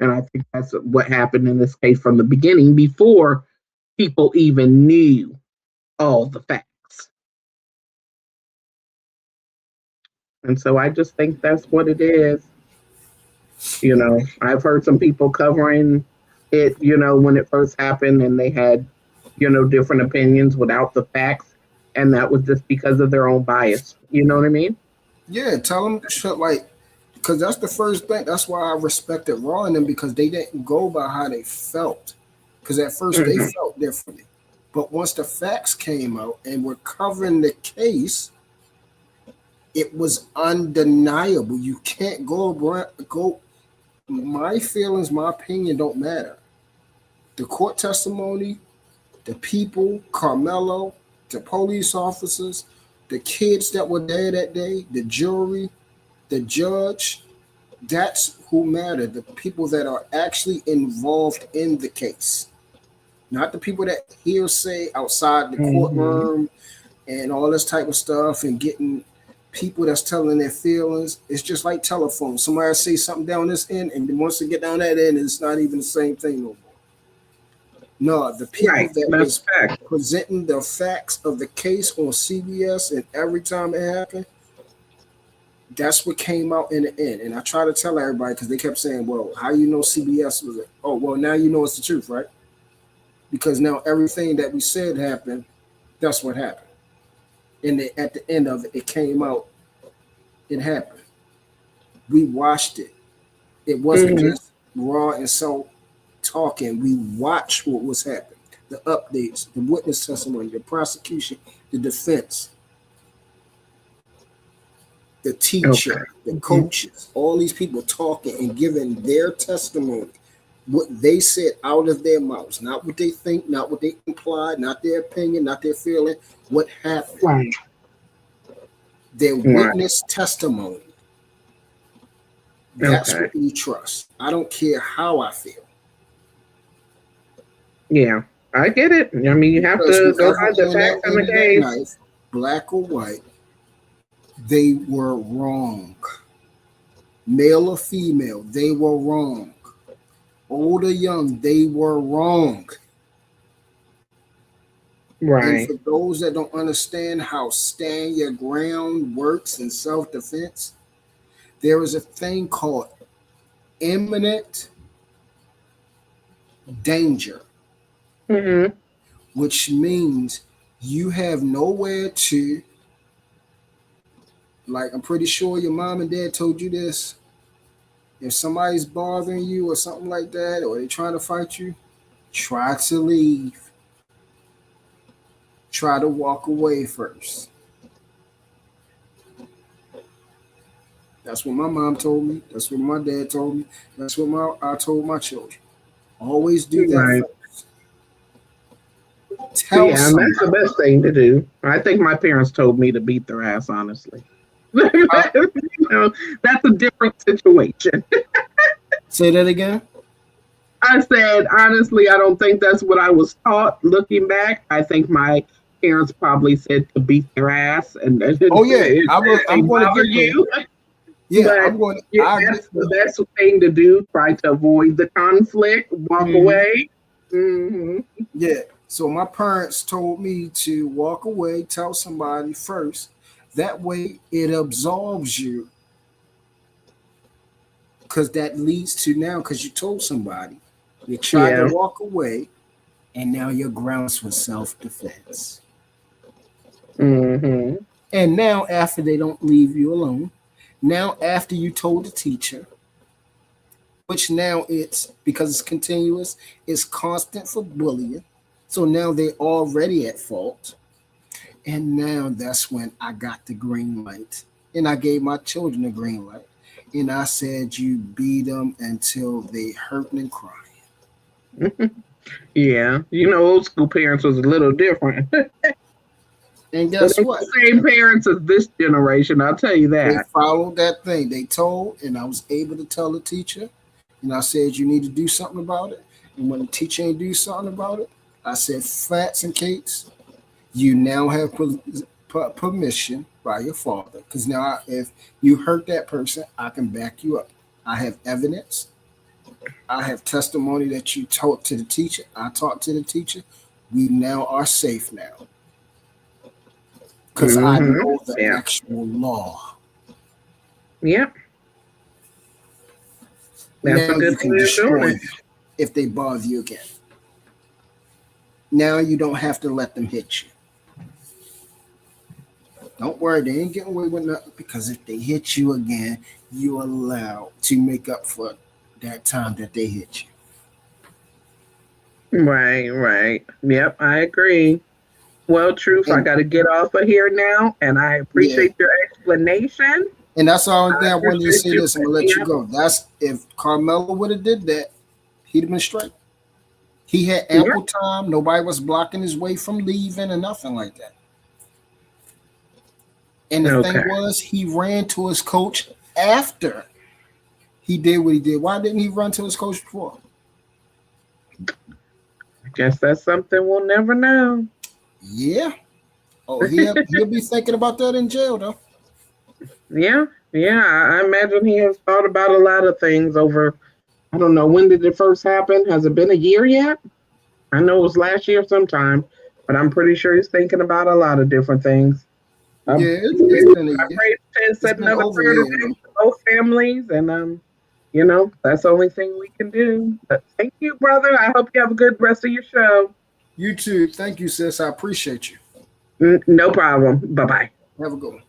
And I think that's what happened in this case from the beginning, before people even knew all the facts. And so I just think that's what it is. I've heard some people covering it, when it first happened, and they had, different opinions without the facts. And that was just because of their own bias. You know what I mean? Yeah, tell them because that's the first thing. That's why I respected Raw and them, because they didn't go by how they felt. Because at 1st they felt differently. But once the facts came out and we're covering the case, it was undeniable. You can't go. My feelings, my opinion don't matter. The court testimony, the people, Carmelo, the police officers, the kids that were there that day, the jury, the judge, that's who matter. The people that are actually involved in the case. Not the people that hearsay outside the courtroom and all this type of stuff and getting people that's telling their feelings. It's just like telephone. Somebody say something down this end, and once they get down that end, it's not even the same thing no more. No, the people that was presenting the facts of the case on CBS, and every time it happened, that's what came out in the end. And I try to tell everybody, because they kept saying, well, how you know CBS was it? Oh, well, now you know it's the truth, right? Because now everything that we said happened, that's what happened. And at the end of it, it came out, it happened. We watched it. It wasn't just Raw and So talking. We watched what was happening. The updates, the witness testimony, the prosecution, the defense, the teacher, the coaches, all these people talking and giving their testimony, what they said out of their mouths, not what they think, not what they implied, not their opinion, not their feeling, what happened. Right. Their witness testimony. That's what we trust. I don't care how I feel. Yeah, I get it. I mean, you have to go by the facts and the case. Black or white, they were wrong. male or female, they were wrong. Old or young, they were wrong. And Right. for those that don't understand how stand your ground works in self defense, there is a thing called imminent danger, Hmm. which means you have nowhere to, like, I'm pretty sure your mom and dad told you this. If somebody's bothering you or something like that, or they're trying to fight you, try to leave. Try to walk away first. That's what my mom told me. That's what my dad told me. That's what I told my children. Always do that Right. first. Tell Yeah, and that's the somebody. best thing to do. I think my parents told me to beat their ass, honestly. Uh, That's a different situation. say that again. I said, honestly, I don't think that's what I was taught looking back. I think my parents probably said to beat their ass and Oh yeah, if they I'm going to bother get there. you. Yeah, But I'm going. yeah, I get that's the there. best thing to do. Try to avoid the conflict, walk Mhm. away. Hmm. Yeah. So my parents told me to walk away, tell somebody first. That way it absolves you, because that leads to now, because you told somebody, you tried to Yeah. walk away, and now you're grounds for self defense. Hmm. And now, after they don't leave you alone, now after you told the teacher, which now it's because it's continuous, it's constant for bullying. So now they're already at fault. And now that's when I got the green light. And I gave my children the green light. And I said, you beat them until they hurting and crying. Yeah. Old school parents was a little different. And But guess ain't what? the same parents as this generation, I'll tell you They that. followed that thing. They told, and I was able to tell the teacher. And I said, you need to do something about it. And when the teacher ain't do something about it, I said, Flats and Kates, you now have permission by your father. Because now, if you hurt that person, I can back you up. I have evidence. I have testimony that you talked to the teacher. I talked to the teacher. We now are safe now because I Hmm. know the Yeah. actual law. Yeah. That's a Now you good can way of doing destroy it. them if they bother you again. Now you don't have to let them hit you. Don't worry, they ain't getting away with nothing, because if they hit you again, you're allowed to make up for that time that they hit you. Right, right. Yep, I agree. Well, Truth, I And got to get off of here now, and I yeah, appreciate your explanation. and that's all I thing I wanted to appreciate say you. this. I'm gonna let you Yep, go. That's if Carmelo would have did that, he'd have been straight. He had yep. ample time. Nobody was blocking his way from leaving or nothing like that. And the Okay. thing was, he ran to his coach after he did what he did. Why didn't he run to his coach before? I guess that's something we'll never know. Yeah. Oh, he'll be thinking about that in jail though. Yeah, yeah. I imagine he has thought about a lot of things over. I don't know, when did it first happen? Has it been a year yet? I know it was last year sometime, but I'm pretty sure he's thinking about a lot of different things. Um, Yeah, it's been a I year. pray to It's set been another over a prayer year now. today for both families, and that's the only thing we can do. But thank you, brother. I hope you have a good rest of your show. You too. Thank you, sis. I appreciate you. No problem. Bye bye. Have a good one.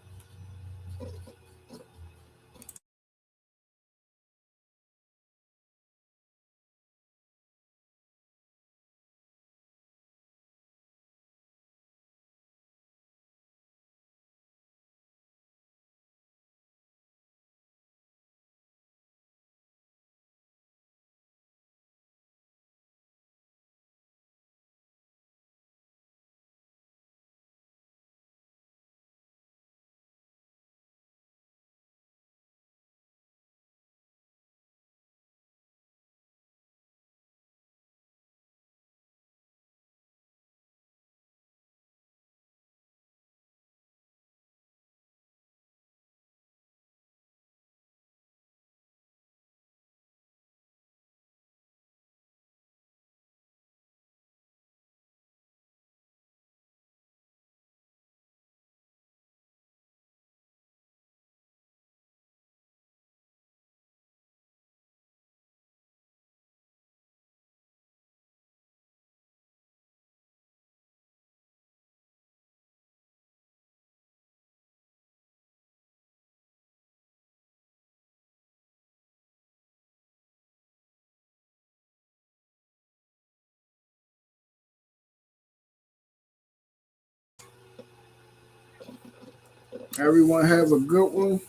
Everyone have a good one.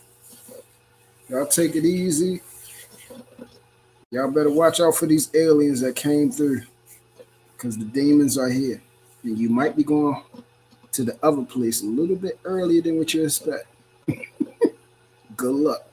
Y'all take it easy. Y'all better watch out for these aliens that came through, because the demons are here. And you might be going to the other place a little bit earlier than what you expect. Good luck.